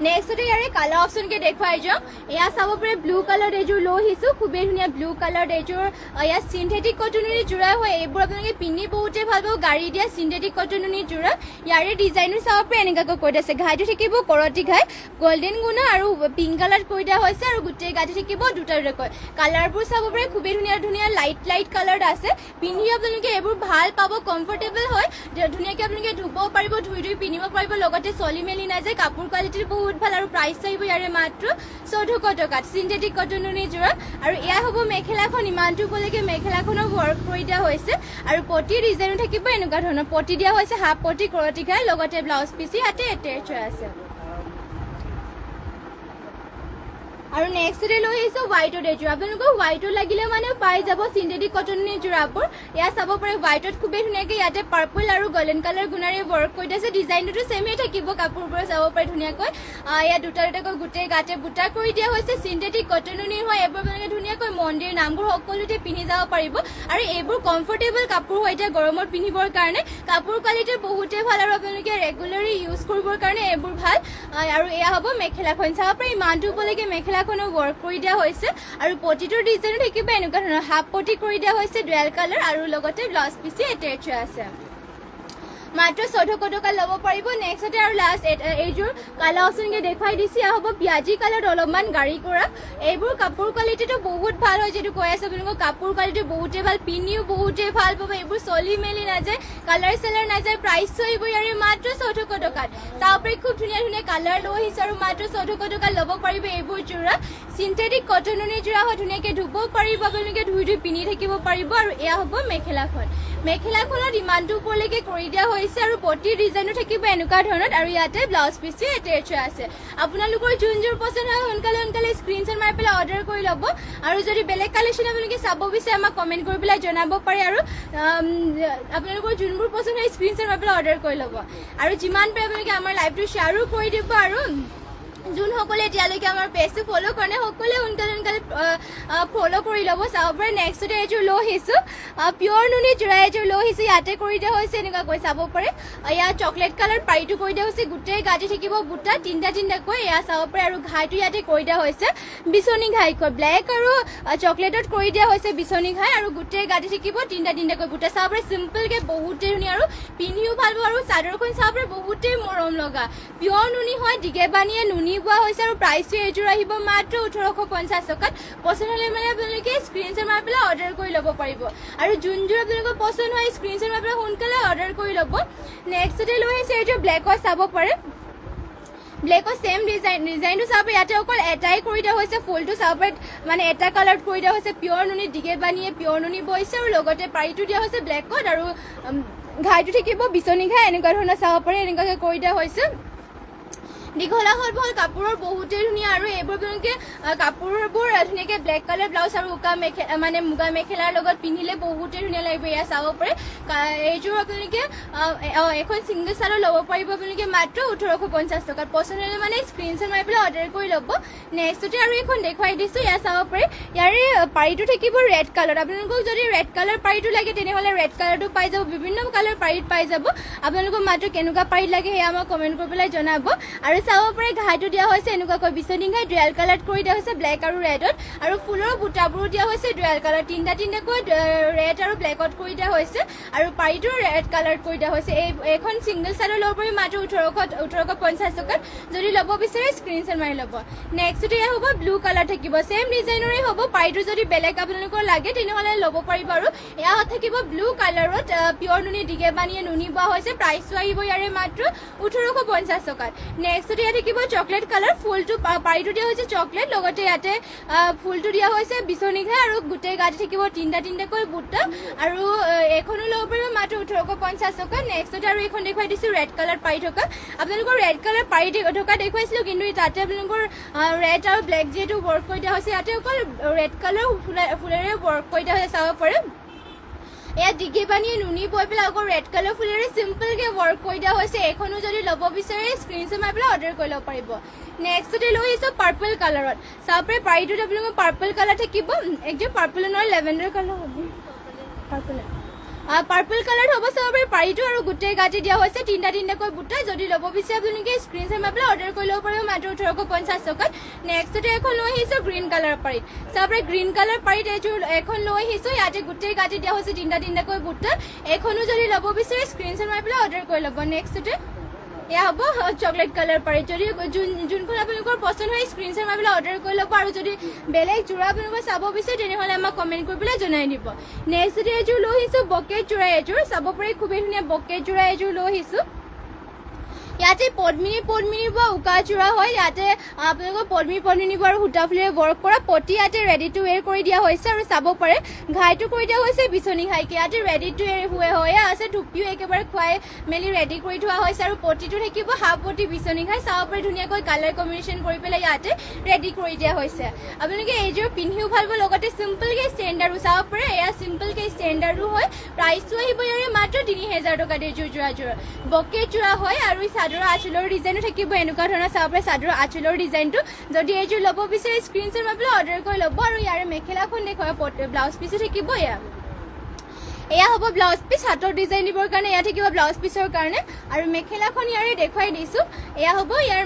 নেক্সটতে ইয়াৰে কালাৰ অপশ্যনকে দেখুৱাই যাওঁ এয়া চাব পাৰে ব্লু কালাৰ এযোৰ লৈ আহিছোঁ খুবেই ধুনীয়া ব্লু কালাৰ এযোৰ ইয়াত চিন্থেটিক কটনেৰে জোৰা হয় এইবোৰ আপোনালোকে পিন্ধি বহুতে ভাল পাব গাড়ী দিয়া চিন্থেটিক কটনেৰে জোৰা ইয়াৰে ডিজাইনো চাব পাৰে এনেকুৱাকৈ কৈ দিছে ঘাইটো থাকিব কৰতি ঘাই গল্ডেন গুণা আৰু পিংক কালাৰ কৈ দিয়া হৈছে আৰু গোটেই গাঠি থাকিব দুটা দুটাকৈ কালাৰবোৰ চাব পাৰে খুবেই ধুনীয়া ধুনীয়া লাইট কালাৰ আছে পিন্ধি আপোনালোকে এইবোৰ ভাল পাব কমফৰ্টেবল হয় ধুনীয়াকৈ আপোনালোকে ধুব পাৰিব ধুই পিন্ধিব পাৰিব লগতে চলি মেলি নাযায় কাপোৰ কোৱালিটিৰ বহুত ভাল আৰু প্ৰাইচ আহিব ইয়াৰে মাত্ৰ 1400 টকাত চিন্থেটিক কটনেৰে জোৰা আৰু এয়া হ'ব মেখেলাখন ইমানটো ক'লেকে মেখেলাখনৰ ৱৰ্ক কৰি দিয়া হৈছে আৰু পটি ডিজাইনো থাকিব এনেকুৱা ধৰণৰ পটি দিয়া হৈছে হাফ পটি কৰতি ঘাই লগতে ব্লাউজ পিচ ইয়াতে এটেচ আছে আৰু নেক্সটতে লৈ আহিছোঁ হোৱাইটত এযোৰ আপোনালোকক হোৱাইটত লাগিলে মানে পাই যাব চিন্থেটিক কটনেৰে জোৰাবোৰ এয়া চাব পাৰে হোৱাইটত খুবেই ধুনীয়াকৈ ইয়াতে পাৰ্পল আৰু গল্ডেন কালাৰ গুণাৰে ৱৰ্ক কৰি দিছে ডিজাইনটোতো ছেমেই থাকিব কাপোৰবোৰ চাব পাৰে ধুনীয়াকৈ ইয়াত দুটা দুটাকৈ গোটেই গাতে বুটা কৰি দিয়া হৈছে চিন্থেটিক কটনেৰে হয় এইবোৰ আপোনালোকে ধুনীয়াকৈ মন্দিৰ নামবোৰ সকলোতে পিন্ধি যাব পাৰিব আৰু এইবোৰ কমফৰ্টেবল কাপোৰ হয় এতিয়া গৰমত পিন্ধিবৰ কাৰণে কাপোৰ কোৱালিটি বহুতেই ভাল আৰু আপোনালোকে ৰেগুলাৰলি ইউজ কৰিবৰ কাৰণে এইবোৰ ভাল আৰু এয়া হ'ব মেখেলাখন চাব পাৰে ইমানটো ক'লেকে মেখেলাখনো ৱৰ্ক কৰি দিয়া হৈছে আৰু পটিটোৰ ডিজাইনো থাকিব এনেকুৱা ধৰণৰ হাফ পটি কৰি দিয়া হৈছে ডুৱেল কালাৰ আৰু লগতে ব্লাউজ পিচি এটেচ আছে মাত্ৰ 1400 টকা ল'ব পাৰিব নেক্সটতে আৰু লাষ্ট এইযোৰ কালাৰ অপশ্যনকে দেখুৱাই দিছে হ'ব পিয়াজি কালাৰত অলপমান গাড়ী কৰা এইবোৰ কাপোৰ কোৱালিটিটো বহুত ভাল হয় যিটো কৈ আছে আপোনালোকক কাপোৰ কোৱালিটি বহুতেই ভাল পিন্ধিও বহুতেই ভাল পাব এইবোৰ চলি মেলি নাযায় কালাৰ চালাৰ নাযায় প্ৰাইচটো আহিব ইয়াৰে মাত্ৰ 1400 টকাত তাৰপৰা খুব ধুনীয়া ধুনীয়া কালাৰ লৈ আহিছে আৰু মাত্ৰ 1400 টকা ল'ব পাৰিব এইবোৰ জোৰা চিন্থেটিক কটনেৰে জোৰা হয় ধুনীয়াকৈ ধুব পাৰিব আপোনালোকে ধুই পিন্ধি থাকিব পাৰিব আৰু এয়া হ'ব মেখেলাখনত ইমানটো ওপৰলৈকে কৰি দিয়া হৈছে আৰু পটিৰ ডিজাইনো থাকিব এনেকুৱা ধৰণৰ আৰু ইয়াতে ব্লাউজ পিচি এটেচ আছে আপোনালোকৰ যোনযোৰ পচন্দ হয় সোনকালে স্ক্ৰীনশ্বট মাৰি পেলাই অৰ্ডাৰ কৰি ল'ব আৰু যদি বেলেগ কালেকশ্যন আপোনালোকে চাব বিচাৰে আমাক কমেণ্ট কৰি পেলাই জনাব পাৰে আৰু আপোনালোকৰ যোনবোৰ পচন্দ হয় স্ক্ৰীনশ্বট মাৰি পেলাই অৰ্ডাৰ কৰি ল'ব আৰু যিমান পাৰে আপোনালোকে আমাৰ লাইভটো শ্বেয়াৰো কৰি দিব আৰু যোনসকলে এতিয়ালৈকে আমাৰ পেজটো ফ'ল' কৰা নাই সকলোৱে সোনকালে ফ'ল' কৰি ল'ব চাব পাৰে নেক্সটতে এযোৰ লৈ আহিছোঁ পিয়ৰ নুনি জোৰা এযোৰ লৈ আহিছোঁ ইয়াতে কৰি দিয়া হৈছে এনেকুৱাকৈ চাব পাৰে ইয়াত চকলেট কালাৰ পাৰিটো কৰি দিয়া হৈছে গোটেই গাঠি থাকিব বুটা তিনিটাকৈ এয়া চাব পাৰে আৰু ঘাইটো ইয়াতে কৰি দিয়া হৈছে বিচনী ঘাইকৈ ব্লেক আৰু চকলেটত কৰি দিয়া হৈছে বিচনী ঘাই আৰু গোটেই গাঠি থাকিব তিনিটাকৈ বুটা চাব পাৰে চিম্পলকৈ বহুতেই ধুনীয়া আৰু পিন্ধিও ভাল পাব আৰু চাদৰখন চাব পাৰে বহুতেই মৰম লগা পিয়ৰ নুনি হয় দিগে বানিয়ে নুনি বোৱা হৈছে আৰু প্ৰাইচটো এইযোৰ আহিব মাত্ৰ 1850 টকাত পচন্দ হ'লে মানে আপোনালোকে স্ক্ৰীনশ্বট মাৰি পেলাই অৰ্ডাৰ কৰি ল'ব পাৰিব আৰু যোনযোৰ আপোনালোকৰ পচন্দ হয় স্ক্ৰীনশ্বট মাৰি পেলাই সোনকালে অৰ্ডাৰ কৰি ল'ব নেক্সটতে লৈ আহিছে এইযোৰ ব্লেকত চাব পাৰে ব্লেকৰ ছেম ডিজাইনটো চাব ইয়াতে অকল এটাই কৰি দিয়া হৈছে ফুলটো চাব পাৰে মানে এটা কালাৰত কৰি দিয়া হৈছে পিয়ৰ নুনি দিগে বানিয়ে পিয়ৰ নুনি বৈছে আৰু লগতে পাৰিটো দিয়া হৈছে ব্লেকত আৰু ঘাইটো থাকিব বিচনী ঘাই এনেকুৱা ধৰণৰ চাব পাৰে এনেকুৱাকৈ কৰি দিয়া হৈছে দীঘলা হ'ল ভাল কাপোৰৰ বহুতেই ধুনীয়া আৰু এইবোৰ আপোনালোকে কাপোৰবোৰ ধুনীয়াকৈ ব্লেক কালাৰ ব্লাউজ আৰু মুগা মেখেলাৰ লগত পিন্ধিলে বহুতেই ধুনীয়া লাগিব এয়া চাব পাৰে এইযোৰ আপোনালোকে এখন ছিংগল চাদৰ ল'ব পাৰিব আপোনালোকে মাত্ৰ 1850 টকাত পচন্দ হ'লে মানে স্ক্ৰীনশ্বট মাৰি পেলাই অৰ্ডাৰ কৰি ল'ব নেক্সটতে আৰু এখন দেখুৱাই দিছোঁ এয়া চাব পাৰে ইয়াৰে পাৰিটো থাকিব ৰেড কালাৰ আপোনালোকক যদি ৰেড কালাৰ পাৰিটো লাগে তেনেহ'লে ৰেড কালাৰটো পাই যাব বিভিন্ন কালাৰ পাৰিত পাই যাব আপোনালোকক মাত্ৰ কেনেকুৱা পাৰিত লাগে সেয়া আমাক কমেণ্ট কৰি পেলাই জনাব আৰু চাব পাৰে ঘাইটো দিয়া হৈছে এনেকুৱাকৈ বিচনী ঘাই ডুৱেল কালাৰত কৰি দিয়া হৈছে ব্লেক আৰু ৰেডত আৰু ফুলৰ বুটাবোৰো দিয়া হৈছে ডুৱেল কালাৰ তিনিটাকৈ ৰেড আৰু ব্লেকত কৰি দিয়া হৈছে আৰু পাৰিটো ৰেড কালাৰত কৰি দিয়া হৈছে এইখন ছিংগল চাদৰ ল'ব পাৰি মাত্ৰ 1850 টকাত যদি ল'ব বিচাৰে স্ক্ৰীনশ্বট মাৰি ল'ব নেক্সটতে এয়া হ'ব ব্লু কালাৰ থাকিব ছেম ডিজাইনৰে হ'ব পাৰিটো যদি বেলেগ আপোনালোকৰ লাগে তেনেহ'লে ল'ব পাৰিব আৰু এয়া থাকিব ব্লু কালাৰত পিয়ৰ নুনি দিগে বানিয়ে নুনি বোৱা হৈছে প্ৰাইচটো আহিব ইয়াৰে মাত্ৰ 1850 টকাত নেক্সটতে ইয়াত থাকিব চকলেট কালাৰ ফুলটো পাৰিটো দিয়া হৈছে চকলেট লগতে ইয়াতে ফুলটো দিয়া হৈছে বিচনী ঘাই আৰু গোটেই গাঠি থাকিব তিনিটাকৈ বুটা আৰু এইখনো ল'ব পাৰিব মাত্ৰ 1850 টকা নেক্সটতে আৰু এইখন দেখুৱাই দিছোঁ ৰেড কালাৰ পাৰি থকা আপোনালোকৰ ৰেড কালাৰ পাৰি থকা দেখুৱাইছিলোঁ কিন্তু তাতে আপোনালোকৰ ৰেড আৰু ব্লেক যিহেতু ৱৰ্ক কৰি দিয়া হৈছে ইয়াতে অকল ৰেড কালাৰ ফুলেৰে ৱৰ্ক কৰি দিয়া হৈছে চাব পাৰে এয়া দিগে বানিয়ে নুনি বৈ পেলাই আকৌ ৰেড কালাৰ ফুলেৰে চিম্পলকৈ ৱৰ্ক কৰি দিয়া হৈছে এইখনো যদি ল'ব বিচাৰে স্ক্ৰীনশ্বট মাৰি পেলাই অৰ্ডাৰ কৰি ল'ব পাৰিব নেক্সটতে লৈ আহিছোঁ পাৰ্পল কালাৰত চাব পাৰে পাৰিটোত আপোনালোকৰ পাৰ্পল কালাৰ থাকিব একদম পাৰ্পল নহয় লেভেণ্ডাৰ কালাৰ হ'ব পাৰ্পল কালাৰ হ'ব চাব পাৰি পাৰিটো আৰু গোটেই গাতে দিয়া হৈছে তিনিটাকৈ বুটা যদি ল'ব বিচাৰে আপোনালোকে স্ক্ৰীনশ্বট মাৰি পেলাই অৰ্ডাৰ কৰি ল'ব পাৰিব মাত্ৰ 1850 টকাত নেক্সটতে এখন লৈ আহিছোঁ গ্ৰীণ কালাৰ পাৰিত চাব পাৰি গ্ৰীণ কালাৰ পাৰিত এইযোৰ এখন লৈ আহিছোঁ ইয়াতে গোটেই গাতে দিয়া হৈছে তিনিটাকৈ বুটা এইখনো যদি ল'ব বিচাৰে স্ক্ৰীনশ্বট মাৰি পেলাই অৰ্ডাৰ কৰি ল'ব নেক্সটতে এয়া হ'ব চকলেট কালাৰ পাৰি যদি যোনখন আপোনালোকৰ পচন্দ হয় স্ক্ৰীনশ্বট মাৰি পেলাই অৰ্ডাৰ কৰি ল'ব আৰু যদি বেলেগ যোৰা আপোনালোকে চাব বিচাৰে তেনেহ'লে আমাক কমেণ্ট কৰি পেলাই জনাই দিব নেক্সট এযোৰ লৈ আহিছোঁ বকেট যোৰা এযোৰ চাব পাৰি খুবেই ধুনীয়া বকেট যোৰা এযোৰ লৈ আহিছোঁ ইয়াতে পদ্মিনী বা উকা যোৰা হয় ইয়াতে আপোনালোকৰ পদ্মিনী আৰু সূতা ফুলেৰে ৱৰ্ক কৰা পটি ইয়াতে ৰেডি টু ৱেৰ কৰি দিয়া হৈছে আৰু চাব পাৰে ঘাইটো কৰি দিয়া হৈছে বিচনী ঘাইকে ইয়াতে ৰেডি টু ৱেৰ হৈয়ে আছে টুপিও একেবাৰে খুৱাই মেলি ৰেডি কৰি থোৱা হৈছে আৰু পটিটো থাকিব হাফ পটি বিচনী ঘাই চাব পাৰে ধুনীয়াকৈ কালাৰ কম্বিনেশ্যন কৰি পেলাই ইয়াতে ৰেডি কৰি দিয়া হৈছে আপোনালোকে এইযোৰ পিন্ধিও ভাল পাব লগতে চিম্পলকৈ ষ্টেণ্ডাৰ্ডো চাব পাৰে এয়া চিম্পলকৈ ষ্টেণ্ডাৰ্ডো হয় প্ৰাইচটো আহিব ইয়াৰে মাত্ৰ 3000 টকাত এইযোৰ যোৰাযোৰ বকেট যোৰা হয় আৰু চাদৰ আঁচলৰ ডিজাইনো থাকিব এনেকুৱা ধৰণৰ চাব পাৰে চাদৰ আঁচলৰ ডিজাইনটো যদি এইযোৰ ল'ব বিচাৰে স্ক্ৰীনশ্বট মাৰি পেলাই অৰ্ডাৰ কৰি ল'ব আৰু ইয়াৰে মেখেলাখন দেখুৱাই ব্লাউজ পিচো থাকিব এয়া হ'ব ব্লাউজ পিচ হাতৰ ডিজাইন দিবৰ কাৰণে এয়া থাকিব ব্লাউজ পিচৰ কাৰণে আৰু মেখেলাখন ইয়াৰে দেখুৱাই দিছোঁ এয়া হ'ব ইয়াৰ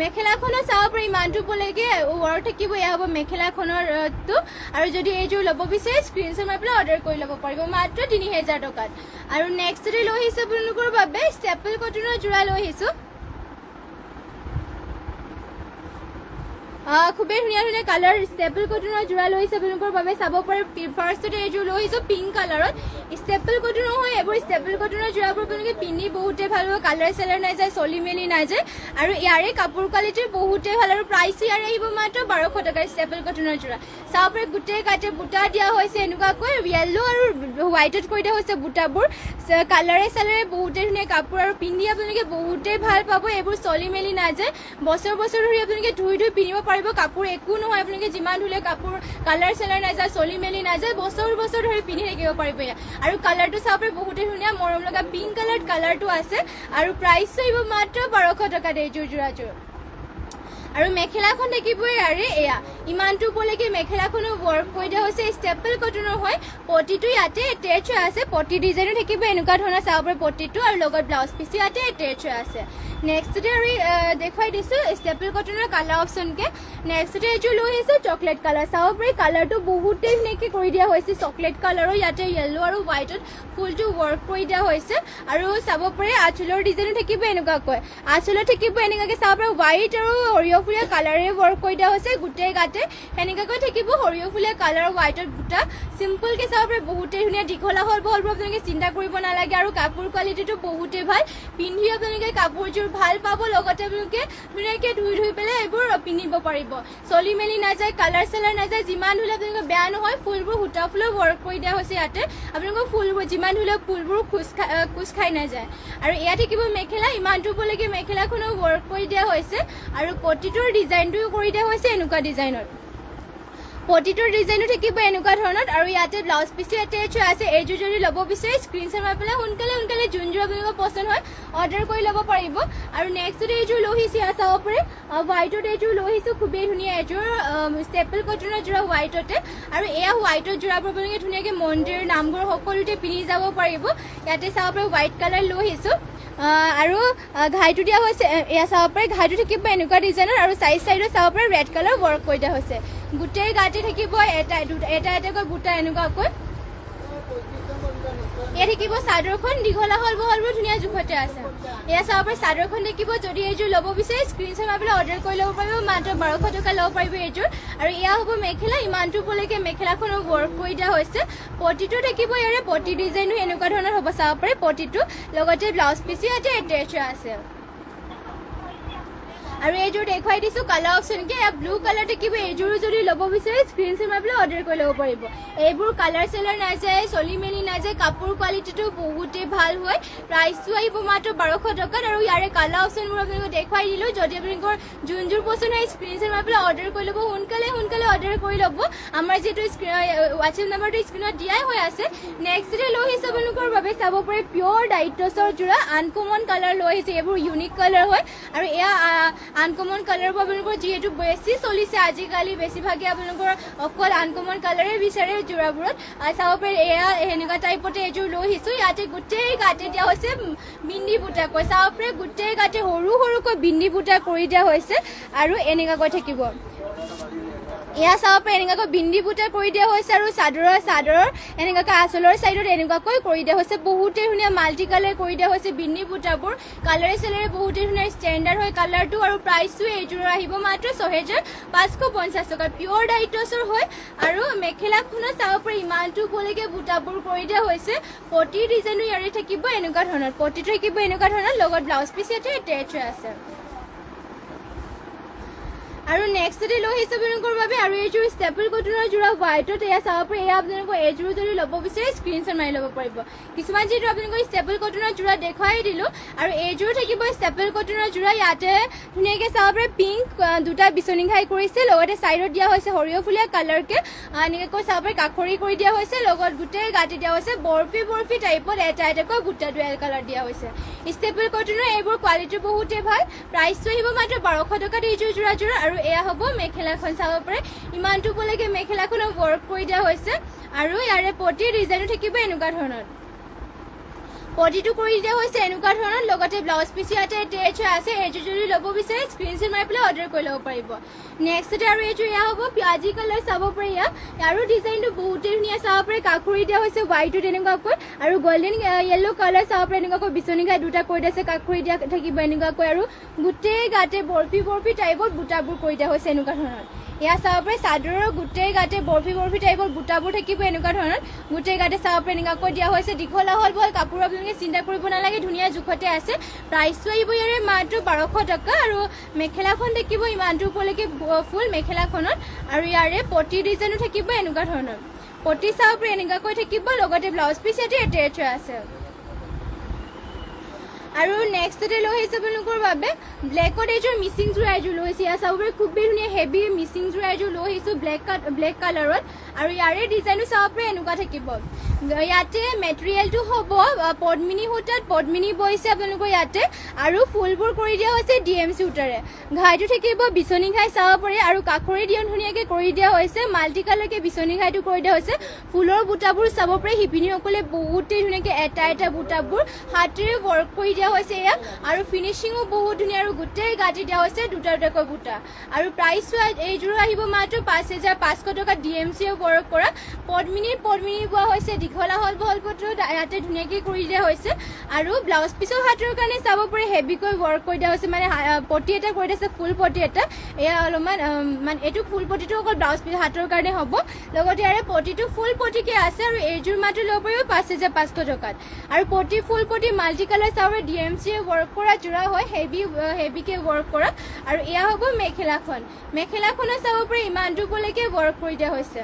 মেখেলাখনো চাব পাৰি ইমানটো পলৈকে ৱৰ্ক থাকিব এয়া হ'ব মেখেলাখনৰটো আৰু যদি এইযোৰ ল'ব বিচাৰে স্ক্ৰীনশ্বট মাৰি পেলাই অৰ্ডাৰ কৰি ল'ব পাৰিব মাত্ৰ 3000 টকাত আৰু নেক্সটতে লৈ আহিছোঁ আপোনালোকৰ বাবে ষ্টেপল কটনৰ যোৰা লৈ আহিছোঁ খুবেই ধুনীয়া কালাৰ ষ্টেপল কটনৰ যোৰা লৈ আহিছোঁ আপোনালোকৰ বাবে চাব পাৰে ফাৰ্ষ্টতে এইযোৰ লৈ আহিছোঁ পিংক কালাৰত ষ্টেপল কটনৰ হয় এইবোৰ ষ্টেপল কটনৰ যোৰাবোৰ আপোনালোকে পিন্ধি বহুতেই ভাল হ'ব কালাৰ চালাৰ নাযায় চলি মেলি নাযায় আৰু ইয়াৰে কাপোৰ কোৱালিটি বহুতেই ভাল আৰু প্ৰাইচ ইয়াৰে আহিব মাত্ৰ 1200 টকাৰ ষ্টেপল কটনৰ যোৰা চাব পাৰে গোটেই গাতে বুটা দিয়া হৈছে এনেকুৱাকৈ য়েল্লো আৰু হোৱাইটত কৰি দিয়া হৈছে বুটাবোৰ কালাৰে চালাৰে বহুতেই ধুনীয়া কাপোৰ আৰু পিন্ধি আপোনালোকে বহুতেই ভাল পাব এইবোৰ চলি মেলি নাযায় বছৰ ধৰি আপোনালোকে ধুই পিন্ধিব পাৰিব কাপোৰ একো নহয় আপোনালোকে যিমান ধুলে কাপোৰ কালাৰ চালাৰ নাযায় চলি মেলি নাযায় বছৰ ধৰি পিন্ধি থাকিব পাৰিব আৰু কালাৰটো চাব পাৰে বহুতেই ধুনীয়া মৰম লগা পিংক কালাৰটো আছে আৰু প্ৰাইচটো আহিব মাত্ৰ 1200 টকাত এইযোৰ যোৰাযোৰ আৰু মেখেলাখন থাকিবই আৰু এয়া ইমানটো পলৈকে মেখেলাখনো ৱৰ্ক কৰি দিয়া হৈছে ষ্টেপল কটনৰ হয় পটিটো ইয়াতে এটেচ হৈ আছে পটি ডিজাইনো থাকিব এনেকুৱা ধৰণৰ চাব পাৰে পটিটো আৰু লগত ব্লাউজ পিচো ইয়াতে এটেচ হৈ আছে নেক্সটতে আৰু দেখুৱাই দিছোঁ ষ্টেপল কটনৰ কালাৰ অপশ্যনকে নেক্সটতে এইযোৰ লৈ আহিছোঁ চকলেট কালাৰ চাব পাৰি কালাৰটো বহুতেই ধুনীয়াকৈ কৰি দিয়া হৈছে চকলেট কালাৰো ইয়াতে য়েল্লো আৰু হোৱাইটত ফুলটো ৱৰ্ক কৰি দিয়া হৈছে আৰু চাব পাৰে আঁচলৰ ডিজাইনো থাকিব এনেকুৱাকৈ আঁচলত থাকিব এনেকুৱাকৈ চাব পাৰে হোৱাইট আৰু সৰিয়হ ফুলীয়া কালাৰে ৱৰ্ক কৰি দিয়া হৈছে গোটেই গাতে সেনেকুৱাকৈ থাকিব সৰিয়হ ফুলীয়া কালাৰ হোৱাইটত বুটা চিম্পলকৈ চাব পাৰে বহুতেই ধুনীয়া দীঘলা হ'ল আপোনালোকে চিন্তা কৰিব নালাগে আৰু কাপোৰ কোৱালিটিটো বহুতেই ভাল পিন্ধি আপোনালোকে কাপোৰযোৰ ভাল পাব লগতে আপোনালোকে ধুনীয়াকৈ ধুই পেলাই এইবোৰ পিন্ধিব পাৰিব চলি মেলি নাযায় কালাৰ চালাৰ নাযায় যিমান ধুলে আপোনালোকৰ বেয়া নহয় ফুলবোৰ সূতা ফুলৰ ৱৰ্ক কৰি দিয়া হৈছে ইয়াতে আপোনালোকৰ ফুলবোৰ যিমান ধুলে ফুলবোৰ খোজ খাই নাযায় আৰু এয়া থাকিব মেখেলা ইমানটো পলৈকে মেখেলাখনো ৱৰ্ক কৰি দিয়া হৈছে আৰু পটিটোৰ ডিজাইনটোও কৰি দিয়া হৈছে এনেকুৱা ডিজাইনত পটিটোৰ ডিজাইনো থাকিব এনেকুৱা ধৰণৰ আৰু ইয়াতে ব্লাউজ পিচো এটেচ হৈ আছে এইযোৰ যদি ল'ব বিচাৰে স্ক্ৰীনশ্বট মাৰি পেলাই সোনকালে যোনযোৰ আপোনালোকৰ পচন্দ হয় অৰ্ডাৰ কৰি ল'ব পাৰিব আৰু নেক্সটতে এইযোৰ লৈ আহিছোঁ ইয়াত চাব পাৰে হোৱাইটত এইযোৰ লৈ আহিছোঁ খুবেই ধুনীয়া এইযোৰ ষ্টেপল কটনৰ যোৰা হোৱাইটতে আৰু এয়া হোৱাইটৰ যোৰাবোৰ আপোনালোকে ধুনীয়াকৈ মন্দিৰ নামঘৰ সকলোতে পিন্ধি যাব পাৰিব ইয়াতে চাব পাৰে হোৱাইট কালাৰ লৈ আহিছোঁ আৰু ঘাইটো দিয়া হৈছে এয়া চাব পাৰে ঘাইটো থাকিব এনেকুৱা ডিজাইনৰ আৰু চাইডত চাব পাৰে ৰেড কালাৰ ৱৰ্ক কৰি দিয়া হৈছে গোটেই গাতে থাকিব এটাকৈ বুটা এনেকুৱাকৈ এয়া থাকিব চাদৰখন দীঘলা বহলবোৰ ধুনীয়া জোখতে আছে এয়া চাব পাৰে চাদৰখন থাকিব যদি এইযোৰ ল'ব বিচাৰে স্ক্ৰীনশ্বট মাৰি পেলাই অৰ্ডাৰ কৰি ল'ব পাৰিব মাত্ৰ 1200 টকা ল'ব পাৰিব এইযোৰ আৰু এয়া হ'ব মেখেলা ইমানটো পলৈকে মেখেলাখনো ৱৰ্ক কৰি দিয়া হৈছে পটিটো থাকিব ইয়াৰে পটি ডিজাইনো এনেকুৱা ধৰণৰ হ'ব চাব পাৰে পটিটো লগতে ব্লাউজ পিচো ইয়াতে এটেচ হৈ আছে আৰু এইযোৰ দেখুৱাই দিছোঁ কালাৰ অপশ্যনকে এয়া ব্লু কালাৰ থাকিব এইযোৰো যদি ল'ব বিচাৰে স্ক্ৰীনশ্বট মাৰি পেলাই অৰ্ডাৰ কৰি ল'ব পাৰিব এইবোৰ কালাৰ চালাৰ নাযায় চলি মেলি নাযায় কাপোৰ কোৱালিটিটো বহুতেই ভাল হয় প্ৰাইচটো আহিব মাত্ৰ 1200 টকাত আৰু ইয়াৰে কালাৰ অপশ্যনবোৰ আপোনালোকক দেখুৱাই দিলোঁ যদি আপোনালোকৰ যোনযোৰ পচন্দ হয় স্ক্ৰীনশ্বট মাৰি পেলাই অৰ্ডাৰ কৰি ল'ব সোনকালে অৰ্ডাৰ কৰি ল'ব আমাৰ যিহেতু হোৱাটছএপ নাম্বাৰটো স্ক্ৰীণত দিয়াই হৈ আছে নেক্সটতে লৈ আহিছোঁ আপোনালোকৰ বাবে চাব পাৰে পিয়ৰ ডাইটছৰ যোৰা আনকমন কালাৰ লৈ আহিছে এইবোৰ ইউনিক কালাৰ হয় আৰু এয়া আনকমন কালাৰবোৰ আপোনালোকৰ যিহেতু বেছি চলিছে আজিকালি বেছিভাগে আপোনালোকৰ অকল আনকমন কালাৰে বিচাৰে যোৰাবোৰত চাব পাৰে এয়া এনেকুৱা টাইপতে এযোৰ লৈ আহিছোঁ ইয়াতে গোটেই গাতে দিয়া হৈছে বিন্দি বুটাকৈ চাব পাৰে গোটেই গাতে সৰু সৰুকৈ বিন্দি বুটা কৰি দিয়া হৈছে আৰু এনেকুৱাকৈ থাকিব এয়া চাব পাৰে এনেকুৱাকৈ বিন্দি বুটা কৰি দিয়া হৈছে আৰু চাদৰৰ এনেকুৱাকৈ আঁচলৰ চাইডত এনেকুৱাকৈ কৰি দিয়া হৈছে বহুতেই ধুনীয়া মাল্টি কালাৰ কৰি দিয়া হৈছে বিন্দি বুটাবোৰ কালাৰে চালাৰে বহুতেই ধুনীয়া ষ্টেণ্ডাৰ্ড হয় কালাৰটো আৰু প্ৰাইচটো এইযোৰৰ আহিব মাত্ৰ 6,550 টকা পিয়ৰ ডাইটছৰ হয় আৰু মেখেলাখনত চাব পাৰে ইমানটো উপলৈকে বুটাবোৰ কৰি দিয়া হৈছে পটি ডিজাইনো ইয়াৰে থাকিব এনেকুৱা ধৰণৰ পটিটো থাকিব এনেকুৱা ধৰণৰ লগত ব্লাউজ পিচ ইয়াতে এটেচ আছে আৰু নেক্সটতে লৈ আহিছোঁ আপোনালোকৰ বাবে আৰু এইযোৰ ষ্টেপল কটনৰ যোৰা হোৱাইটত এয়া চাব পাৰে এয়া আপোনালোকৰ এইযোৰ যদি ল'ব বিচাৰে স্ক্ৰীনশ্বট মাৰি ল'ব পাৰিব কিছুমান যিহেতু আপোনালোকৰ ষ্টেপল কটনৰ যোৰা দেখুৱাই দিলোঁ আৰু এইযোৰ থাকিব ষ্টেপল কটনৰ যোৰা ইয়াতে ধুনীয়াকৈ চাব পাৰে পিংক দুটা বিচনী ঘাই কৰিছে লগতে চাইডত দিয়া হৈছে সৰিয়হফুলীয়া কালাৰকৈ এনেকৈ চাব পাৰে কাষৰি কৰি দিয়া হৈছে লগত গোটেই গাঁঠি দিয়া হৈছে বৰফি টাইপত এটা এটাকৈ বুটা ডুৱেল কালাৰ দিয়া হৈছে ষ্টেপল কটনৰ এইবোৰ কোৱালিটি বহুতেই ভাল প্ৰাইচটো আহিব মাত্ৰ 1200 টকাত এইযোৰ যোৰা আৰু এয়া হ'ব মেখেলাখন চাব পাৰে ইমানটো উপলৈকে মেখেলাখনত ৱৰ্ক কৰি দিয়া হৈছে আৰু ইয়াৰে পটিৰ ডিজাইনো থাকিব এনেকুৱা ধৰণৰ পটিটো কৰি দিয়া হৈছে এনেকুৱা ধৰণৰ লগতে ব্লাউজ পিচ ইয়াতে এটেচ হৈ আছে এইযোৰ যদি ল'ব বিচাৰে স্ক্ৰীনশ্বট মাৰি পেলাই অৰ্ডাৰ কৰি ল'ব পাৰিব নেক্সটতে আৰু এইযোৰ এয়া হ'ব পিঁয়াজি কালাৰ চাব পাৰে ইয়াৰো ডিজাইনটো বহুতেই ধুনীয়া চাব পাৰে কাষৰি দিয়া হৈছে হোৱাইটত এনেকুৱাকৈ আৰু গল্ডেন য়েল্ল' কালাৰ চাব পাৰে এনেকুৱাকৈ বিচনী ঘাই দুটা কৰি দিয়া আছে কাষৰি দিয়া থাকিব এনেকুৱাকৈ আৰু গোটেই গাতে বৰফি টাইপত বুটাবোৰ কৰি দিয়া হৈছে এনেকুৱা ধৰণৰ এয়া চাব পাৰে চাদৰৰ গোটেই গাতে বৰফি টাইপৰ বুটাবোৰ থাকিব এনেকুৱা ধৰণৰ গোটেই গাতে চাব পাৰে এনেকুৱাকৈ দিয়া হৈছে দীঘল আহল বহল কাপোৰ আপোনালোকে চিন্তা কৰিব নালাগে ধুনীয়া জোখতে আছে প্ৰাইচটো আহিব ইয়াৰে মাত্ৰ 1200 টকা আৰু মেখেলাখন থাকিব ইমানটো উপলৈকে ফুল মেখেলাখনত আৰু ইয়াৰে পটি ডিজাইনো থাকিব এনেকুৱা ধৰণৰ পটি চাব পাৰে এনেকুৱাকৈ থাকিব লগতে ব্লাউজ পিচ ইয়াতে এটেচ হৈ আছে আৰু নেক্সটতে লৈ আহিছোঁ আপোনালোকৰ বাবে ব্লেকত এইযোৰ মিচিং যোৰা এযোৰ লৈ আহিছোঁ ইয়াত চাব পাৰে খুবেই ধুনীয়া হেভি মিচিং যোৰা এযোৰ লৈ আহিছোঁ ব্লেক কালাৰত আৰু ইয়াৰে ডিজাইনো চাব পাৰে এনেকুৱা থাকিব ইয়াতে মেটেৰিয়েলটো হ'ব পদ্মিনী সূতাত পদ্মিনী বৈছে আপোনালোকৰ ইয়াতে আৰু ফুলবোৰ কৰি দিয়া হৈছে DMC সূতাৰে ঘাইটো থাকিব বিচনী ঘাই চাব পাৰে আৰু কাষৰি দিয়া ধুনীয়াকৈ কৰি দিয়া হৈছে মাল্টি কালাৰকৈ বিচনী ঘাইটো কৰি দিয়া হৈছে ফুলৰ বুটাবোৰ চাব পাৰে শিপিনীসকলে বহুতেই ধুনীয়াকৈ এটা বুটাবোৰ হাতেৰে ৱৰ্ক কৰি দিয়া হৈছে এয়া আৰু ফিনিচিঙো বহুত ধুনীয়া আৰু গোটেই গাঁঠি দিয়া হৈছে দুটাকৈ বুটা আৰু প্ৰাইচটো এইযোৰ আহিব মাত্ৰ 5,500 টকা DMCয়ে ৱৰ্ক কৰা পদ্মিনী বোৱা হৈছে দীঘল আহল বহল পত্ৰ ইয়াতে ধুনীয়াকৈ কৰি দিয়া হৈছে আৰু ব্লাউজ পিছৰ হাতৰ কাৰণে চাব পাৰে হেভিকৈ ৱৰ্ক কৰি দিয়া হৈছে মানে পটি এটা কৰি দিছে ফুল পটি এটা এয়া অলপমান মানে এইটো ফুল পটিটো অকল ব্লাউজ পিছ হাতৰ কাৰণে হ'ব লগতে ইয়াৰে পটিটো ফুল পটিকৈ আছে আৰু এইযোৰ মাত্ৰ ল'ব পাৰিব 5,500 টকাত আৰু পটি ফুল পটি মাল্টি কালাৰ চাব DMCয়ে ৱৰ্ক কৰা যোৰা হয় হেভিকৈ ৱৰ্ক কৰা আৰু এয়া হ'ব মেখেলাখনত চাব পাৰে ইমানটো উপলৈকে ৱৰ্ক কৰি দিয়া হৈছে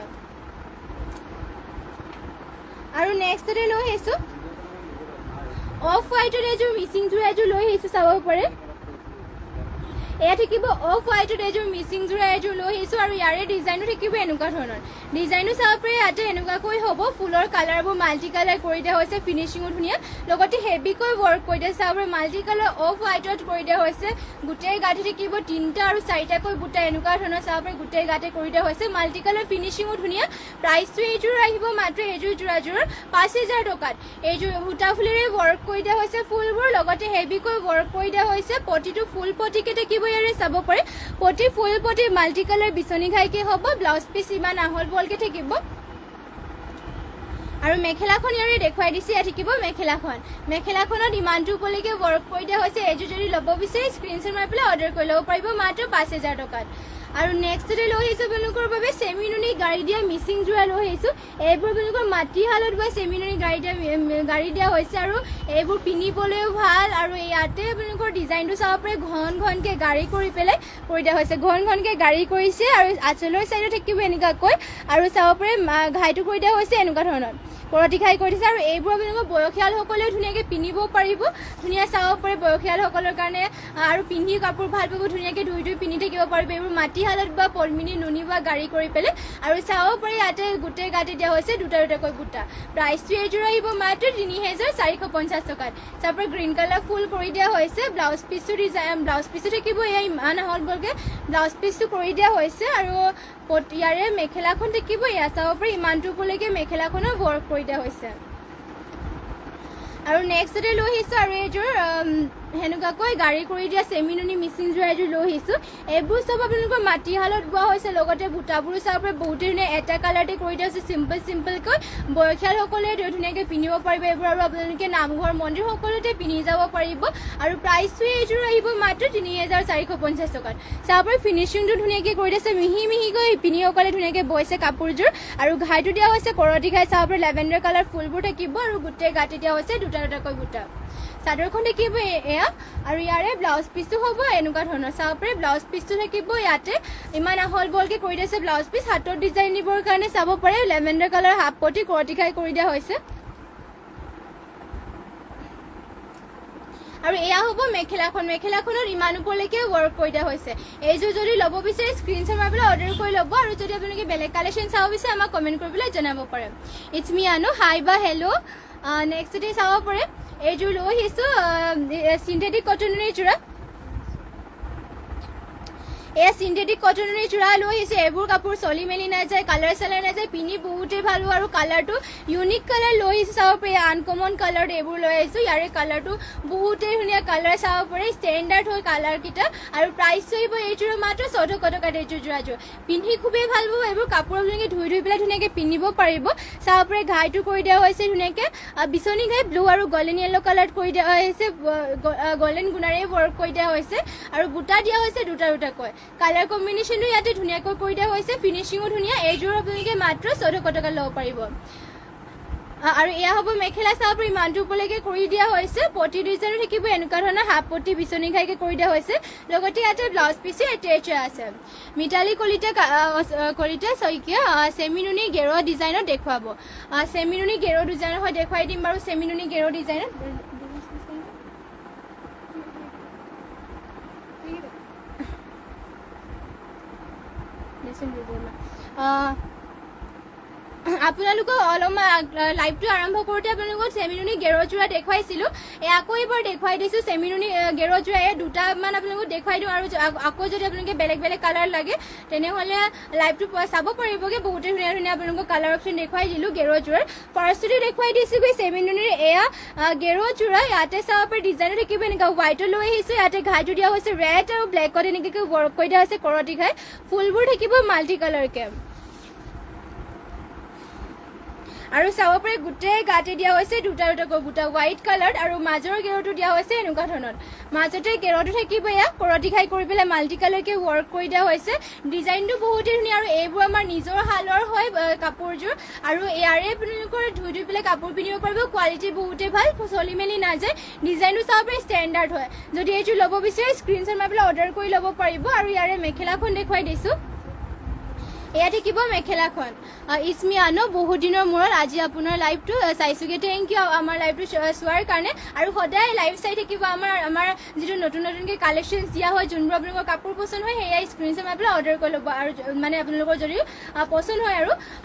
আৰু নেক্সটতে লৈ আহিছোঁ অফ হোৱাইটত এযোৰ মিচিং যোৰা এযোৰ লৈ আহিছোঁ চাব পাৰে এয়া থাকিব অফ হোৱাইটত এযোৰ মিচিং যোৰা এযোৰ লৈ আহিছোঁ আৰু ইয়াৰে ডিজাইনো থাকিব এনেকুৱা ধৰণৰ ডিজাইনো চাব পাৰে ইয়াতে এনেকুৱাকৈ হ'ব ফুলৰ কালাৰবোৰ মাল্টি কালাৰ কৰি দিয়া হৈছে ফিনিচিঙো ধুনীয়া লগতে হেভিকৈ ৱৰ্ক কৰি দিয়া চাব পাৰে মাল্টি কালাৰ অফ হোৱাইটত কৰি দিয়া হৈছে গোটেই গাঁঠি থাকিব 3টা আৰু 4টাকৈ বুটা এনেকুৱা ধৰণৰ চাব পাৰে গোটেই গাঁঠি কৰি দিয়া হৈছে মাল্টি কালাৰ ফিনিচিঙো ধুনীয়া প্ৰাইচটো এইযোৰ আহিব মাত্ৰ এইযোৰ যোৰাযোৰ 5,000 টকাত এইযোৰ বুটা ফুলেৰে ৱৰ্ক কৰি দিয়া হৈছে ফুলবোৰ লগতে হেভিকৈ ৱৰ্ক কৰি দিয়া হৈছে পটিটো ফুল পটিকৈ থাকিব ইয়াৰে চাব পাৰে পটি ফুল পটি মাল্টি কালাৰ বিচনী ঘাইকৈ হ'ব ব্লাউজ পিচ ইমান আহল বহলকৈ থাকিব আৰু মেখেলাখন ইয়াৰে দেখুৱাই দিছে ইয়াত থাকিব মেখেলাখনত ইমানটো উপলৈকে ৱৰ্ক কৰি দিয়া হৈছে এইযোৰ যদি ল'ব বিচাৰে স্ক্ৰীনশ্বট মাৰি পেলাই অৰ্ডাৰ কৰি ল'ব পাৰিব মাত্ৰ 5,000 টকাত আৰু নেক্সটতে লৈ আহিছোঁ আপোনালোকৰ বাবে চেমিনুনি গাড়ী দিয়া মিচিং যোৰা লৈ আহিছোঁ এইবোৰ আপোনালোকৰ মাটিশালত বা চেমিনুনি গাড়ী দিয়া হৈছে আৰু এইবোৰ পিন্ধিবলৈও ভাল আৰু ইয়াতে আপোনালোকৰ ডিজাইনটো চাব পাৰে ঘনকৈ গাড়ী কৰি পেলাই কৰি দিয়া হৈছে ঘনকৈ গাড়ী কৰিছে আৰু আঁচলৰ চাইডত থাকিব এনেকুৱাকৈ আৰু চাব পাৰে ঘাইটো কৰি দিয়া হৈছে এনেকুৱা ধৰণৰ কৰতিখাই কৰি দিছে আৰু এইবোৰ আপোনালোকৰ বয়সীয়ালসকলেও ধুনীয়াকৈ পিন্ধিব পাৰিব ধুনীয়া চাব পাৰে বয়সীয়ালসকলৰ কাৰণে আৰু পিন্ধি কাপোৰ ভাল পাব ধুনীয়াকৈ ধুই ধুই পিন্ধি থাকিব পাৰিব এইবোৰ মাটিশালত বা পলমিনি নুনি বা গাড়ী কৰি পেলাই আৰু চাব পাৰি ইয়াতে গোটেই গাঁঠি দিয়া হৈছে দুটা দুটাকৈ বুটা প্ৰাইচটো এইযোৰ আহিব মাত্ৰ ৩,৪৫০ টকাত তাৰপৰা গ্ৰীণ কালাৰ ফুল কৰি দিয়া হৈছে ব্লাউজ পিচটো থাকিব এয়া ইমান আহল বলকৈ ব্লাউজ পিচটো কৰি দিয়া হৈছে আৰু ইয়াৰে মেখেলাখন থাকিব এয়া চাব পাৰি ইমানটোলৈকে মেখেলাখনৰ ৱৰ্ক কৰি দিয়া হৈছে আৰু নেক্সটতে লৈ আহিছোঁ আৰু এইযোৰ সেনেকুৱাকৈ গাড়ী কৰি দিয়া চেমি নুনি মিচিংযোৰ এযোৰ লৈ আহিছোঁ এইবোৰ চব আপোনালোকৰ মাটিশালত বোৱা হৈছে লগতে বুটাবোৰো চাব পাৰে বহুতেই ধুনীয়া এটা কালাৰতে কৰি দিয়া হৈছে চিম্পলকৈ বয়সীয়ালসকলে ধুনীয়াকৈ পিন্ধিব পাৰিব এইবোৰ আৰু আপোনালোকে নামঘৰ মন্দিৰ সকলোতে পিন্ধি যাব পাৰিব আৰু প্ৰাইচটো এইযোৰ আহিব মাত্ৰ ৩,৪৫০ টকাত চাব পাৰে ফিনিচিংটো ধুনীয়াকৈ কৰি দিছে মিহিকৈ পিন্ধিসকলে ধুনীয়াকৈ বৈছে কাপোৰযোৰ আৰু ঘাইটো দিয়া হৈছে কৰতি ঘাই চাব পাৰে লেভেণ্ডাৰ কালাৰ ফুলবোৰ থাকিব আৰু গোটেই গাঁঠি দিয়া হৈছে দুটা দুটাকৈ বুটা চাদৰখন থাকিব এয়া আৰু ইয়াৰে ব্লাউজ পিচটো হ'ব এনেকুৱা ধৰণৰ চাব পাৰে ব্লাউজ পিচটো থাকিব ইয়াতে ইমান আহল বলকৈ কৰি দিছে ব্লাউজ পিচ হাতৰ ডিজাইন দিবৰ কাৰণে চাব পাৰে লেভেণ্ডাৰ কালাৰ হাফ পটি কৰতিখাই কৰি দিয়া হৈছে আৰু এয়া হ'ব মেখেলাখনত ইমান ওপৰলৈকে ৱৰ্ক কৰি দিয়া হৈছে এইযোৰ যদি ল'ব বিচাৰে স্ক্ৰীনশ্বট মাৰি পেলাই অৰ্ডাৰ কৰি ল'ব আৰু যদি আপোনালোকে বেলেগ কালেকশ্যন চাব বিচাৰে আমাক কমেণ্ট কৰি পেলাই জনাব পাৰে ইটছ মি আনু হাই বা হেল্ল' নেক্সট চাব পাৰে এইযোৰ লৈ আহিছোঁ চিন্থেটিক কটনেৰে যোৰা এয়া চিন্থেটিক কটনেৰে যোৰা লৈ আহিছে এইবোৰ কাপোৰ চলি মেলি নাযায় কালাৰ চালাৰ নাযায় পিন্ধি বহুতেই ভাল আৰু কালাৰটো ইউনিক কালাৰ লৈ আহিছোঁ চাব পাৰে আনকমন কালাৰ এইবোৰ লৈ আহিছোঁ ইয়াৰে কালাৰটো বহুতেই ধুনীয়া কালাৰ চাব পাৰে ষ্টেণ্ডাৰ্ড হয় কালাৰকেইটা আৰু প্ৰাইচটো আহিব এইযোৰৰ মাত্ৰ ১৪০০ টকাত এইযোৰ যোৰাযোৰ পিন্ধি খুবেই ভাল পাব এইবোৰ কাপোৰ আপোনালোকে ধুই পেলাই ধুনীয়াকৈ পিন্ধিব পাৰিব চাব পাৰে ঘাইটো কৰি দিয়া হৈছে ধুনীয়াকৈ বিচনী ঘাই ব্লু আৰু গল্ডেন য়েল্ল' কালাৰত কৰি দিয়া হৈছে গল্ডেন গুণাৰে ৱৰ্ক কৰি দিয়া হৈছে আৰু বুটা দিয়া হৈছে দুটা দুটাকৈ কালাৰ কম্বিনেশ্যনটো ইয়াতে ধুনীয়াকৈ কৰি দিয়া হৈছে ফিনিচিঙো ধুনীয়া এইযোৰ আপোনালোকে মাত্ৰ ১৪০০ টকাত ল'ব পাৰিব আৰু এয়া হ'ব মেখেলা চাব পাৰি ইমানটো ওপৰলৈকে কৰি দিয়া হৈছে পটি ডিজাইনো থাকিব এনেকুৱা ধৰণৰ হাফ পটি বিচনী ঘাইকৈ কৰি দিয়া হৈছে লগতে ইয়াতে ব্লাউজ পিচো এটেচ আছে মিতালী কলিতা শইকীয়া চেমি নুনি গেৰ ডিজাইনত দেখুৱাব চেমি নুনি গেৰ ডিজাইনৰ হয় দেখুৱাই দিম বাৰু চেমি নুনি গেৰ ডিজাইনত আপোনালোকক অলপমান লাইভটো আৰম্ভ কৰোঁতে আপোনালোকক চেমিনুনি গেৰ যোৰা দেখুৱাইছিলোঁ আকৌ এবাৰ দেখুৱাই দিছোঁ চেমিনুনি গেৰ যোৰা দুটামান আপোনালোকক দেখুৱাই দিওঁ আৰু আকৌ যদি আপোনালোকে বেলেগ বেলেগ কালাৰ লাগে তেনেহ'লে লাইভটো চাব পাৰিবগৈ বহুতে ধুনীয়া ধুনীয়া আপোনালোকক কালাৰ অপশ্যন দেখুৱাই দিলোঁ গেৰ যোৰাৰ ফাৰ্ষ্টতে দেখুৱাই দিছোঁগৈ চেমিনুনিৰ এয়া গেৰ যোৰা ইয়াতে চাব পাৰি ডিজাইনো থাকিব এনেকুৱা হোৱাইটো লৈ আহিছোঁ ইয়াতে ঘাইটো দিয়া হৈছে ৰেড আৰু ব্লেকত এনেকৈ ৱৰ্ক কৰি দিয়া হৈছে কৰতি ঘাই ফুলবোৰ থাকিব মাল্টি কালাৰকৈ আৰু চাব পাৰে গোটেই গাঁঠি দিয়া হৈছে দুটা দুটাকৈ বুটা হোৱাইট কালাৰ আৰু মাজৰ গেৰটো দিয়া হৈছে এনেকুৱা ধৰণৰ মাজতে গেৰটো থাকিব এয়া কৰতি ঘাই কৰি পেলাই মাল্টি কালাৰকৈ ৱৰ্ক কৰি দিয়া হৈছে ডিজাইনটো বহুতেই ধুনীয়া আৰু এইবোৰ আমাৰ নিজৰ শালৰ হয় কাপোৰযোৰ আৰু ইয়াৰে আপোনালোকৰ ধুই পেলাই কাপোৰ পিন্ধিব পাৰিব কোৱালিটি বহুতেই ভাল চলি মেলি নাযায় ডিজাইনটো চাব পাৰে ষ্টেণ্ডাৰ্ড হয় যদি এইযোৰ ল'ব বিচাৰে স্ক্ৰীনশ্বট মাৰি পেলাই অৰ্ডাৰ কৰি ল'ব পাৰিব আৰু ইয়াৰে মেখেলাখন দেখুৱাই দিছোঁ এয়া থাকিব মেখেলাখন ইছমি আনো বহুত দিনৰ মূৰত আজি আপোনাৰ লাইভটো চাইছোগৈ থেংক ইউ আমাৰ লাইভটো চোৱাৰ কাৰণে আৰু সদায় লাইভ চাই থাকিব আমাৰ যিটো নতুনকৈ কালেকশ্যনছ দিয়া হয় যোনবোৰ আপোনালোকৰ কাপোৰ পচন্দ হয় সেয়াই স্ক্ৰীনশ্বট মাৰি পেলাই অৰ্ডাৰ কৰি ল'ব আৰু মানে আপোনালোকৰ যদি পচন্দ হয়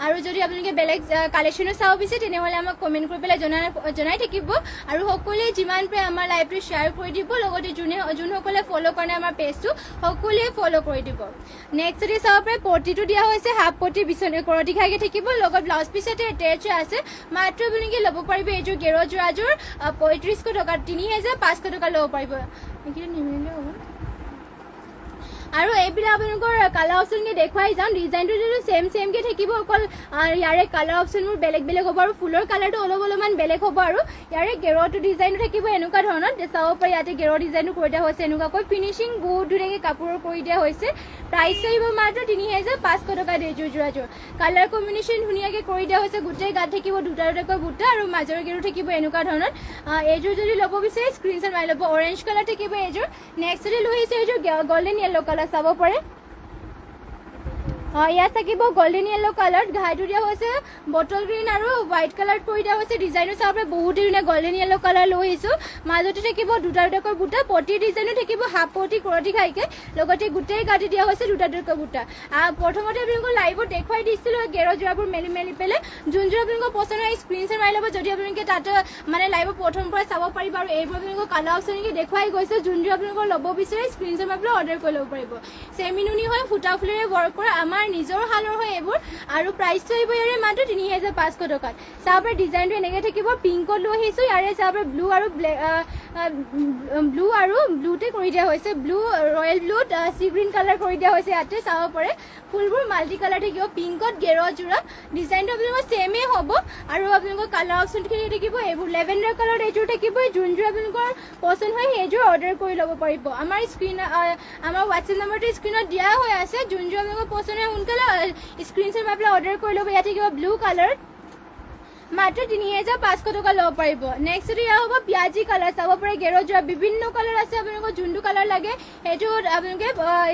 আৰু যদি আপোনালোকে বেলেগ কালেকশ্যনো চাব বিচাৰে তেনেহ'লে আমাক কমেণ্ট কৰি পেলাই জনাই থাকিব আৰু সকলোৱে যিমান পাৰে আমাৰ লাইভটো শ্বেয়াৰ কৰি দিব লগতে যোনসকলে ফ'ল' কৰে আমাৰ পেজটো সকলোৱে ফ'ল' কৰি দিব নেক্সট যদি চাব পাৰে পটিটো দিয়া হৈছে হাফ পটি বিচনী কৰতি ঘাইকৈ থাকিব লগত ব্লাউজ পিচ এটা এটেচ আছে মাত্ৰ আপোনালোকে ল'ব পাৰিব এইযোৰ গেৰ যোৰাযোৰ ৩৫০০ টকা ৩,৫০০ টকা ল'ব পাৰিব নিমিলিলে হ'ব আৰু এইবিলাক আপোনালোকৰ কালাৰ অপশ্যনকৈ দেখুৱাই যাওঁ ডিজাইনটো যদি ছেমকৈ থাকিব অকল ইয়াৰে কালাৰ অপশ্যনবোৰ বেলেগ বেলেগ হ'ব আৰু ফুলৰ কালাৰটো অলপমান বেলেগ হ'ব আৰু ইয়াৰে গেৰটো ডিজাইনো থাকিব এনেকুৱা ধৰণৰ চাব পাৰি ইয়াতে গেৰ ডিজাইনো কৰি দিয়া হৈছে এনেকুৱাকৈ ফিনিচিং বহুত ধুনীয়াকৈ কাপোৰৰ কৰি দিয়া হৈছে প্ৰাইচ আহিব মাত্ৰ ৩,৫০০ টকা এইযোৰ যোৰাযোৰ কালাৰ কম্বিনেশ্যন ধুনীয়াকৈ কৰি দিয়া হৈছে গোটেই গাত থাকিব দুটা দুটাকৈ বুটা আৰু মাজৰ গেৰো থাকিব এনেকুৱা ধৰণৰ এইযোৰ যদি ল'ব বিচাৰে স্ক্ৰীনশ্বট মাৰি ল'ব অৰেঞ্জ কালাৰ থাকিব এইযোৰ নেক্সট যদি লৈ আহিছে এইযোৰ গল্ডেন য়েল্ল' কালাৰ চাব পাৰে ইয়াত থাকিব গোল্ডেন য়েলো কালাৰ, ঘাইটো দিয়া হৈছে বটল গ্ৰীণ আৰু হোৱাইট কালাৰ কৰি দিয়া হৈছে। ডিজাইনো চাব পাৰে বহুত ধুনীয়া গোল্ডেন য়েলো কালাৰ লৈ আহিছোঁ। মাজতে থাকিব দুটা দুটাকৈ বুটা, পটি ডিজাইনো থাকিব হাফ পটি কৰতি খাইকে, লগতে গোটেই গাঁঠি দিয়া হৈছে দুটা দুটাকৈ বুটা। প্ৰথমতে আপোনালোকক লাইভত দেখুৱাই দিছিলোঁ গেৰযোৰাবোৰ মেলি মেলি পেলাই। যোনযোৰ আপোনালোকক পচন্দ হয় স্ক্ৰীনশ্বট মাৰি ল'ব, যদি আপোনালোকে তাতে মানে লাইভত প্ৰথমৰ পৰা চাব পাৰিব। আৰু এইবোৰ আপোনালোকক কালাৰ অপশ্যন দেখুৱাই গৈছে, যোনযোৰ আপোনালোকৰ ল'ব বিচাৰে স্ক্ৰীনশ্বট মাৰি পেলাই অৰ্ডাৰ কৰি ল'ব পাৰিব। চেমি নুনি হয়, ফুটা ফুলেৰে ৱৰ্ক কৰা, আমাৰ নিজৰ শালৰ হয় এইবোৰ। আৰু প্ৰাইচটো আহিব ইয়াৰে মাত্ৰ ৩৫০০ টকাত। চাব পাৰে ডিজাইনটো এনেকৈ থাকিব, পিংকত লৈ আহিছোঁ। ইয়াৰে চাব পাৰে ব্লু আৰু ব্লুতে কৰি দিয়া হৈছে, ব্লু ৰয়েল ব্লুত চি গ্ৰীণ কালাৰ কৰি দিয়া হৈছে। ইয়াতে চাব পাৰে ফুলবোৰ মাল্টি কালাৰ থাকিব, পিংকত গেৰযোৰা। ডিজাইনটো আপোনালোকৰ ছেমেই হ'ব আৰু আপোনালোকৰ কালাৰ অপশ্যনখিনি থাকিব এইবোৰ। লেভেণ্ডাৰ কালাৰত এইযোৰ থাকিব, যোনযোৰ আপোনালোকৰ পচন্দ হয় সেইযোৰ অৰ্ডাৰ কৰি ল'ব পাৰিব। আমাৰ হোৱাটছএপ নম্বৰটো স্ক্ৰীণত দিয়া হৈ আছে, যোনযোৰ আপোনালোকৰ পচন্দ হয় সোনকালে স্ক্ৰীনশ্বট মাৰি পেলাই অৰ্ডাৰ কৰি ল'ব। ইয়াত থাকিব ব্লু কালাৰ, মাত্ৰ ৩৫০০ টকা ল'ব পাৰিব। নেক্সট ইয়াৰ হ'ব পিয়াজি কালাৰ, চাব পাৰে গেৰযোৰা বিভিন্ন কালাৰ আছে, আপোনালোকৰ যোনটো কালাৰ লাগে সেইটো আপোনালোকে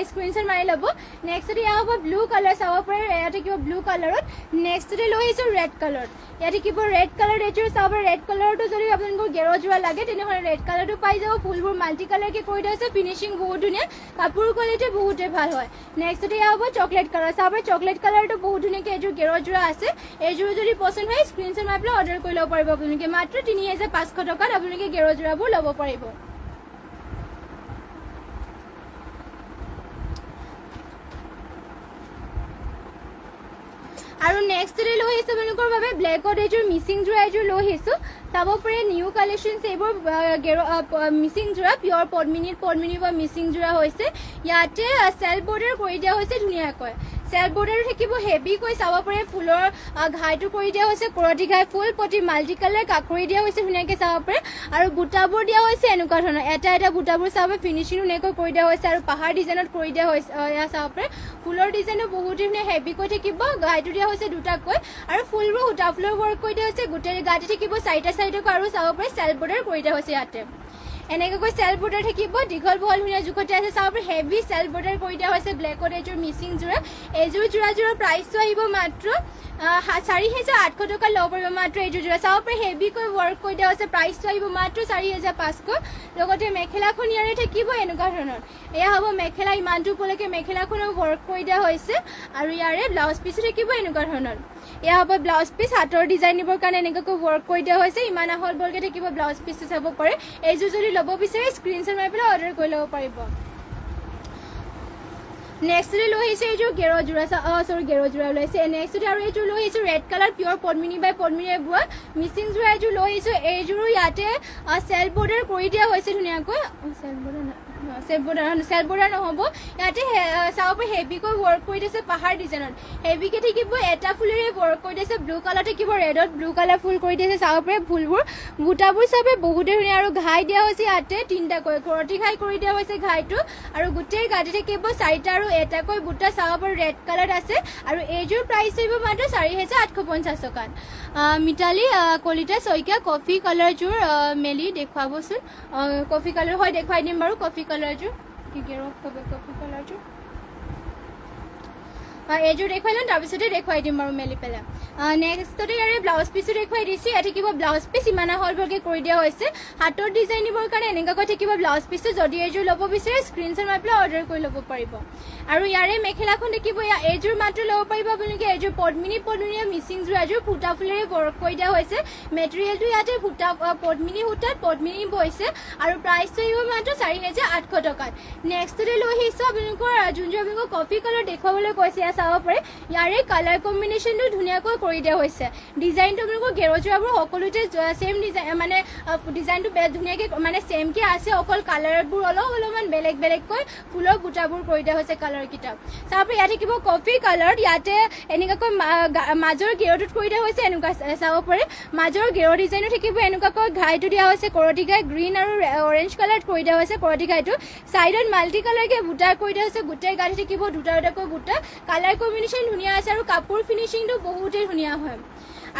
স্ক্ৰীনশ্বট মাৰি ল'ব। নেক্সট ইয়াৰ হ'ব ব্লু কালাৰ, চাব পাৰে ইয়াত থাকিব ব্লু কালাৰত। নেক্সটতে লৈ আহিছোঁ ৰেড কালাৰ, ইয়াত থাকিব ৰেড কালাৰ। এইযোৰ চাব পাৰে ৰেড কালাৰটো যদি আপোনালোকৰ গেৰযোৰা লাগে তেনেহ'লে ৰেড কালাৰটো পাই যাব। ফুলবোৰ মাল্টি কালাৰকৈ কৰি দিয়া হৈছে, ফিনিচিং বহুত ধুনীয়া, কাপোৰ কোৱালিটি বহুতেই ভাল হয়। নেক্সটতে ইয়াৰ হ'ব চকলেট কালাৰ, চাব পাৰে চকলেট কালাৰটো বহুত ধুনীয়াকৈ এইযোৰ গেৰযোৰা আছে। এইযোৰ যদি পচন্দ হয় স্ক্ৰীনশ্বট মাৰি পেলাই অৰ্ডাৰ কৰি ল'ব পাৰিব আপোনালোকে। মাত্ৰ ৩৫০০ টকাত আপোনালোকে গেৰযোৰাবোৰ ল'ব পাৰিব। আৰু নেক্সটতে লৈ আহিছোঁ আপোনালোকৰ বাবে ব্লেকত এইযোৰ মিচিং যোৰা এযোৰ লৈ আহিছোঁ। চাব পাৰে নিউ কালেকশ্যনছ এইবোৰ মিচিং যোৰা, পিয়ৰ পদ্মিনী বা মিচিং যোৰা হৈছে। ইয়াতে চেল্ফ বৰ্ডাৰ কৰি দিয়া হৈছে ধুনীয়াকৈ। চেল্ফ বৰ্ডাৰো থাকিব হেভিকৈ, চাব পাৰে ফুলৰ ঘাইটো কৰি দিয়া হৈছে কৰতি ঘাই, ফুল পটি মাল্টি কালাৰ কাকৰি দিয়া হৈছে ধুনীয়াকৈ চাব পাৰে। আৰু বুটাবোৰ দিয়া হৈছে এনেকুৱা ধৰণৰ, এটা এটা বুটাবোৰ চাব পাৰে ফিনিচিং ধুনীয়াকৈ কৰি দিয়া হৈছে আৰু পাহাৰ ডিজাইনত কৰি দিয়া হৈছে। এয়া চাব পাৰে ফুলৰ ডিজাইনো বহুত ধুনীয়া হেভিকৈ থাকিব, ঘাইটো দিয়া হৈছে দুটাকৈ আৰু ফুলবোৰ সূতা ফুলৰ ৱৰ্ক কৰি দিয়া হৈছে। গোটেই গাঁঠি থাকিব চাৰিটা চাৰিটাকৈ আৰু চাব পাৰে চেল্ফ বৰ্ডাৰ কৰি দিয়া হৈছে। ইয়াতে এনেকৈ চেল্ফ বৰ্ডাৰ থাকিব, দীঘল বহল ধুনীয়া জোখতে আছে। চাব পাৰে হেভি চেল্ফ বৰ্ডাৰ কৰি দিয়া হৈছে ব্লেকত এইযোৰ মিচিং যোৰা। এইযোৰ যোৰাযোৰৰ প্ৰাইচটো আহিব মাত্ৰ ৪৮০০ টকা ল'ব পাৰিব মাত্ৰ এইযোৰ যোৰা। চাব পাৰে হেভিকৈ ৱৰ্ক কৰি দিয়া হৈছে, প্ৰাইচটো আহিব মাত্ৰ ৪৫০০। লগতে মেখেলাখন ইয়াৰে থাকিব এনেকুৱা ধৰণৰ, এয়া হ'ব মেখেলা, ইমানটো উপলৈকে মেখেলাখনো ৱৰ্ক কৰি দিয়া হৈছে। আৰু ইয়াৰে ব্লাউজ পিচো থাকিব এনেকুৱা ধৰণৰ, এয়া হ'ব ব্লাউজ পিচ, হাতৰ ডিজাইন দিবৰ কাৰণে এনেকুৱাকৈ ৱৰ্ক কৰি দিয়া হৈছে। ইমান আহল বলকৈ থাকিব ব্লাউজ পিচটো চাব পাৰে। এইযোৰ যদি ল'ব বিচাৰে স্ক্ৰীনশ্বট মাৰি পেলাই অৰ্ডাৰ কৰি ল'ব পাৰিব। নেক্সটতে লৈ আহিছোঁ এইযোৰ গেৰযোৰা ওলাইছে। নেক্সটতে আৰু এইযোৰ লৈ আহিছোঁ ৰেড কালাৰ, পিয়ৰ পদ্মিনী বাই পদ্মিনীৰে বোৱা মিচিং যোৰা এযোৰ লৈ আহিছোঁ। এইযোৰো ইয়াতে চেল্ফ বৰ্ডাৰ কৰি দিয়া হৈছে ধুনীয়াকৈ। চেল্ফ বৰ্ডাৰ নহ'ব, ইয়াতে চাব পাৰে হেভিকৈ ৱৰ্ক কৰি দিছে পাহাৰ ডিজাইনত। হেভিকৈ থাকিব এটা ফুলেৰে ৱৰ্ক কৰি দিছে, ব্লু কালাৰ থাকিব, ৰেডত ব্লু কালাৰ ফুল কৰি দিছে। চাব পাৰে ফুলবোৰ বুটাবোৰ চাব বহুতে ধুনীয়া আৰু ঘাই দিয়া হৈছে ইয়াতে তিনিটাকৈ, কৰতি ঘাই কৰি দিয়া হৈছে ঘাইটো। আৰু গোটেই গাঁঠি থাকিব চাৰিটা আৰু এটাকৈ বুটা, চাব পাৰে ৰেড কালাৰ আছে। আৰু এইযোৰ প্ৰাইচ আহিব মাত্ৰ ৪৮৫০ টকাত। মিতালী কলিতা শইকীয়া কফি কালাৰযোৰ মেলি দেখুৱাবচোন। কফি কালাৰ হয় দেখুৱাই দিম বাৰু। কফি কালাৰযোৰ কফি কালাৰযোৰ এইযোৰ দেখুৱাই লওঁ, তাৰপিছতে দেখুৱাই দিম বাৰু মেলি পেলাই। নেক্সটতে ইয়াৰে ব্লাউজ পিচো দেখুৱাই দিছোঁ। ইয়াত থাকিব ব্লাউজ পিচ, ইমান আহলভাৱে কৰি দিয়া হৈছে। হাতৰ ডিজাইন দিবৰ কাৰণে এনেকুৱাকৈ থাকিব ব্লাউজ পিচটো। যদি এইযোৰ ল'ব বিচাৰে স্ক্ৰীনশ্বট মাৰি পেলাই অৰ্ডাৰ কৰি ল'ব পাৰিব। আৰু ইয়াৰে মেখেলাখন দেখিব, এইযোৰ মাত্ৰ ল'ব পাৰিব আপোনালোকে। এইযোৰ পদ্মিনী মিচিং যোৰা, এযোৰ ফুটা ফুলেৰে ৱৰ্ক কৰি দিয়া হৈছে। মেটেৰিয়েলটো ইয়াতে পদ্মিনী সূতাত পদ্মিনী বৈছে। আৰু প্ৰাইচটো আহিব মাত্ৰ ৪৮০০ টকাত। নেক্সটতে লৈ আহিছোঁ আপোনালোকৰ যোনযোৰ আপোনালোকৰ কফি কালাৰ দেখুৱাবলৈ কৈছে, চাব পাৰে ইয়াৰে কালাৰ কম্বিনেশ্যনটো ধুনীয়াকৈ কৰি দিয়া হৈছে। ডিজাইনটো আপোনালোকৰ গেৰযোৰাবোৰ সকলোতে ছেম ডিজাইন, মানে ডিজাইনটো ধুনীয়াকৈ মানে ছেমকৈ আছে, অকল কালাৰবোৰ অলপমান বেলেগকৈ ফুলৰ বুটাবোৰ কৰি দিয়া হৈছে কালাৰকেইটা। চাব পাৰে ইয়াত থাকিব কফি কালাৰত, ইয়াতে এনেকুৱাকৈ মাজৰ গেৰটোত কৰি দিয়া হৈছে এনেকুৱা। চাব পাৰে মাজৰ গেৰ ডিজাইনো থাকিব এনেকুৱাকৈ, ঘাইটো দিয়া হৈছে কৰতি ঘাই গ্ৰীণ আৰু অৰেঞ্জ কালাৰত কৰি দিয়া হৈছে কৰতি ঘাইটো। চাইডত মাল্টি কালাৰকৈ বুটা কৰি দিয়া হৈছে, গোটেই গাঁঠি থাকিব দুটা দুটাকৈ বুটা। কালাৰ কম্বিনেশ্যন ধুনীয়া আছে আৰু কাপোৰ ফিনিচিংটো বহুতেই ধুনীয়া হয়।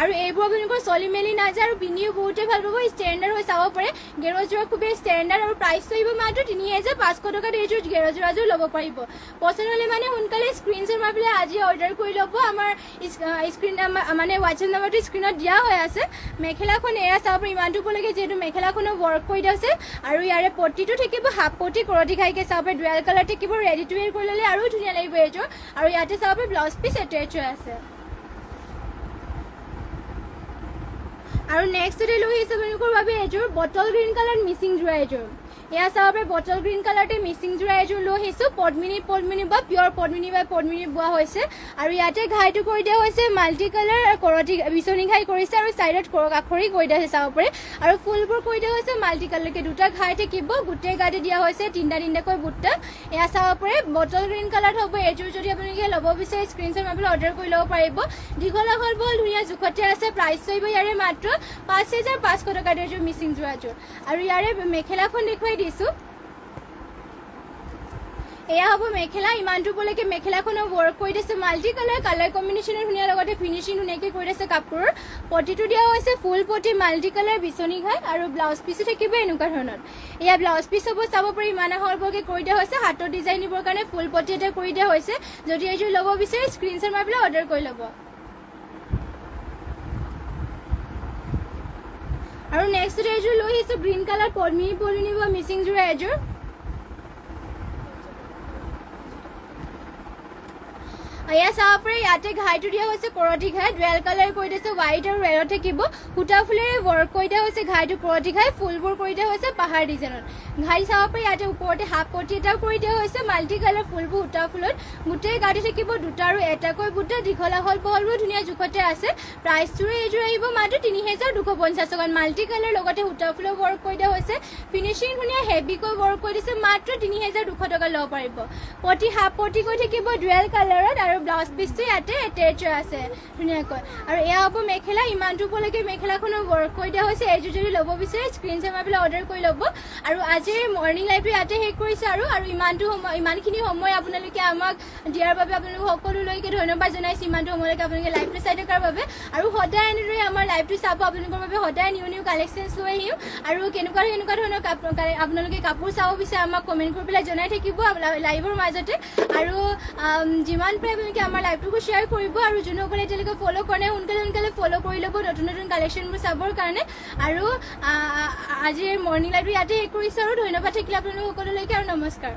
আৰু এইবোৰ আপোনালোকৰ চলি মেলি নাযায় আৰু পিন্ধিও বহুতে ভাল পাব ষ্টেণ্ডাৰ্ড হৈ চাব পাৰে গেৰুৱাযোৰ খুবেই ষ্টেণ্ডাৰ্ড আৰু প্ৰাইচটো আহিব মাত্ৰ ৩,৫০০ টকাত এইযোৰ গেৰুৱাযোৰ ল'ব পাৰিব পচন্দ হ'লে মানে সোনকালে স্ক্ৰীনশ্বট মাৰি পেলাই আজি অৰ্ডাৰ কৰি ল'ব আমাৰ স্ক্ৰীন মানে হোৱাটছএপ নাম্বাৰটো স্ক্ৰীণত দিয়া হৈ আছে মেখেলাখন এয়া চাব পাৰে ইমানটো ক'লৈকে যিহেতু মেখেলাখনো ৱৰ্ক কৰি দিয়া আছে আৰু ইয়াৰে পটিটো থাকিব হাফ পটি কৰতি খাইকে চাব পাৰে ডুৱেল কালাৰ থাকিব ৰেডি টু ৱেৰ কৰি ল'লে আৰু ধুনীয়া লাগিব এইযোৰ আৰু ইয়াতে চাব পাৰে ব্লাউজ পিচ এটেচ হৈ আছে আৰু নেক্সটতে লৈ আহিছে আপোনালোকৰ বাবে এযোৰ বটল গ্ৰীণ কালাৰ মিচিং যোৰা এযোৰ এয়া চাব পাৰে বটল গ্ৰীণ কালাৰতে মিচিং যোৰা এযোৰ লৈ আহিছোঁ পদ্মিনী বা পিয়ৰ পদ্মিনী বা পদ্মিনী বোৱা হৈছে আৰু ইয়াতে ঘাইটো কৰি দিয়া হৈছে মাল্টি কালাৰ কৰতি বিচনী ঘাই কৰিছে আৰু ছাইডত আখৰি কৰি দিয়া হৈছে চাব পাৰে আৰু ফুলবোৰ কৰি দিয়া হৈছে মাল্টি কালাৰকে দুটা ঘাই থাকিব গোটেই গাতে দিয়া হৈছে তিনিটাকৈ বুট্টা এয়া চাব পাৰে বটল গ্ৰীণ কালাৰত হ'ব এযোৰ যদি আপোনালোকে ল'ব বিচাৰে স্ক্ৰীনশ্বট মাৰি পেলাই অৰ্ডাৰ কৰি ল'ব পাৰিব দীঘল আহল বহল ধুনীয়া জোখতে আছে প্ৰাইচটো আহিব ইয়াৰে মাত্ৰ ৫,৫০০ টকাত এযোৰ মিচিং যোৰাযোৰ আৰু ইয়াৰে মেখেলাখন দেখুৱাই দিছোঁ এয়া হ'ব মেখেলা ইমানটো ক'লৈকে মেখেলাখনো ৱৰ্ক কৰি দিছে মাল্টি কালাৰ কম্বিনেশ্যনৰ ধুনীয়া লগতে ফিনিচিং ধুনীয়াকৈ কৰি দিছে কাপোৰৰ পটিটো দিয়া হৈছে ফুল পটি মাল্টি কালাৰ বিচনী ঘাই আৰু ব্লাউজ পিচো থাকিব এনেকুৱা ধৰণৰ এয়া ব্লাউজ পিচ হ'ব চাব পাৰি ইমান আহলবহলকৈ কৰি দিয়া হৈছে হাতৰ ডিজাইন দিবৰ কাৰণে ফুল পটি এটা কৰি দিয়া হৈছে যদি এইযোৰ ল'ব বিচাৰে স্ক্ৰীনশ্বট মাৰি পেলাই অৰ্ডাৰ কৰি ল'ব আৰু নেক্সট এযোৰ লৈ আহিছোঁ গ্ৰীণ কালাৰ পদ্মিনী বা মিচিং যোৰা এযোৰ এয়া চাব পাৰে ইয়াতে ঘাইটো দিয়া হৈছে কৰতি ঘাই ডুৱেল কালাৰ কৰি দিছে হোৱাইট আৰু ৰেডত থাকিব সূতা ফুলেৰে ৱৰ্ক কৰি দিয়া হৈছে ঘাইটো কৰতি ঘাই ফুলবোৰ কৰি দিয়া হৈছে পাহাৰ ডিজাইনত ঘাই চাব পাৰে ইয়াতে ওপৰতে হাফ পটি এটাও কৰি দিয়া হৈছে মাল্টি কালাৰ ফুলবোৰ সূতা ফুলত গোটেই গাড়ী থাকিব দুটা আৰু এটাকৈ বুটা দীঘল আহল বহলবোৰ ধুনীয়া জোখতে আছে প্ৰাইচটোৰে এইযোৰ আহিব মাত্ৰ ৩,২৫০ টকাত মাল্টি কালাৰ লগতে সূতা ফুলৰ ৱৰ্ক কৰি দিয়া হৈছে ফিনিচিং ধুনীয়া হেভিকৈ ৱৰ্ক কৰি দিছে মাত্ৰ ৩,২৫০ টকাত ল'ব পাৰিব পটি হাফ পটি কৈ থাকিব ডুৱেল কালাৰত আৰু ব্লাউজ পিচটো ইয়াতে এটেচ আছে ধুনীয়াকৈ আৰু এয়া হ'ব মেখেলা ইমানটো ক'লৈকে মেখেলাখনো ৱৰ্ক কৰি দিয়া হৈছে এইযোৰ যদি ল'ব বিচাৰে স্ক্ৰীনশ্বট মাৰি পেলাই অৰ্ডাৰ কৰি ল'ব আৰু আজিৰ মৰ্ণিং লাইভটো ইয়াতে শেষ কৰিছোঁ আৰু ইমানখিনি সময় আপোনালোকে আমাক দিয়াৰ বাবে আপোনালোক সকলোলৈকে ধন্যবাদ জনাইছোঁ ইমানটো সময়লৈকে আপোনালোকে লাইভটো চাই থকাৰ বাবে আৰু সদায় এনেদৰে আমাৰ লাইভটো চাব আপোনালোকৰ বাবে সদায় নিউ কালেকশ্যনছ লৈ আহিম আৰু কেনেকুৱা ধৰণৰ আপোনালোকে কাপোৰ চাব বিচাৰে আমাক কমেণ্ট কৰি পেলাই জনাই থাকিব লাইভৰ মাজতে আৰু যিমান পাৰে আপোনালোকে আমাৰ লাইভটোকো শ্বেয়াৰ কৰিব আৰু যোনসকলে এতিয়ালৈকে ফ'ল' কৰা নাই সোনকালে ফ'ল' কৰি ল'ব নতুন কালেকশ্যনবোৰ চাবৰ কাৰণে আৰু আজিৰ মৰ্ণিং লাইভটো ইয়াতে শেষ কৰিছোঁ আৰু ধন্যবাদ থাকিলে আপোনালোক সকলোলৈকে আৰু নমস্কাৰ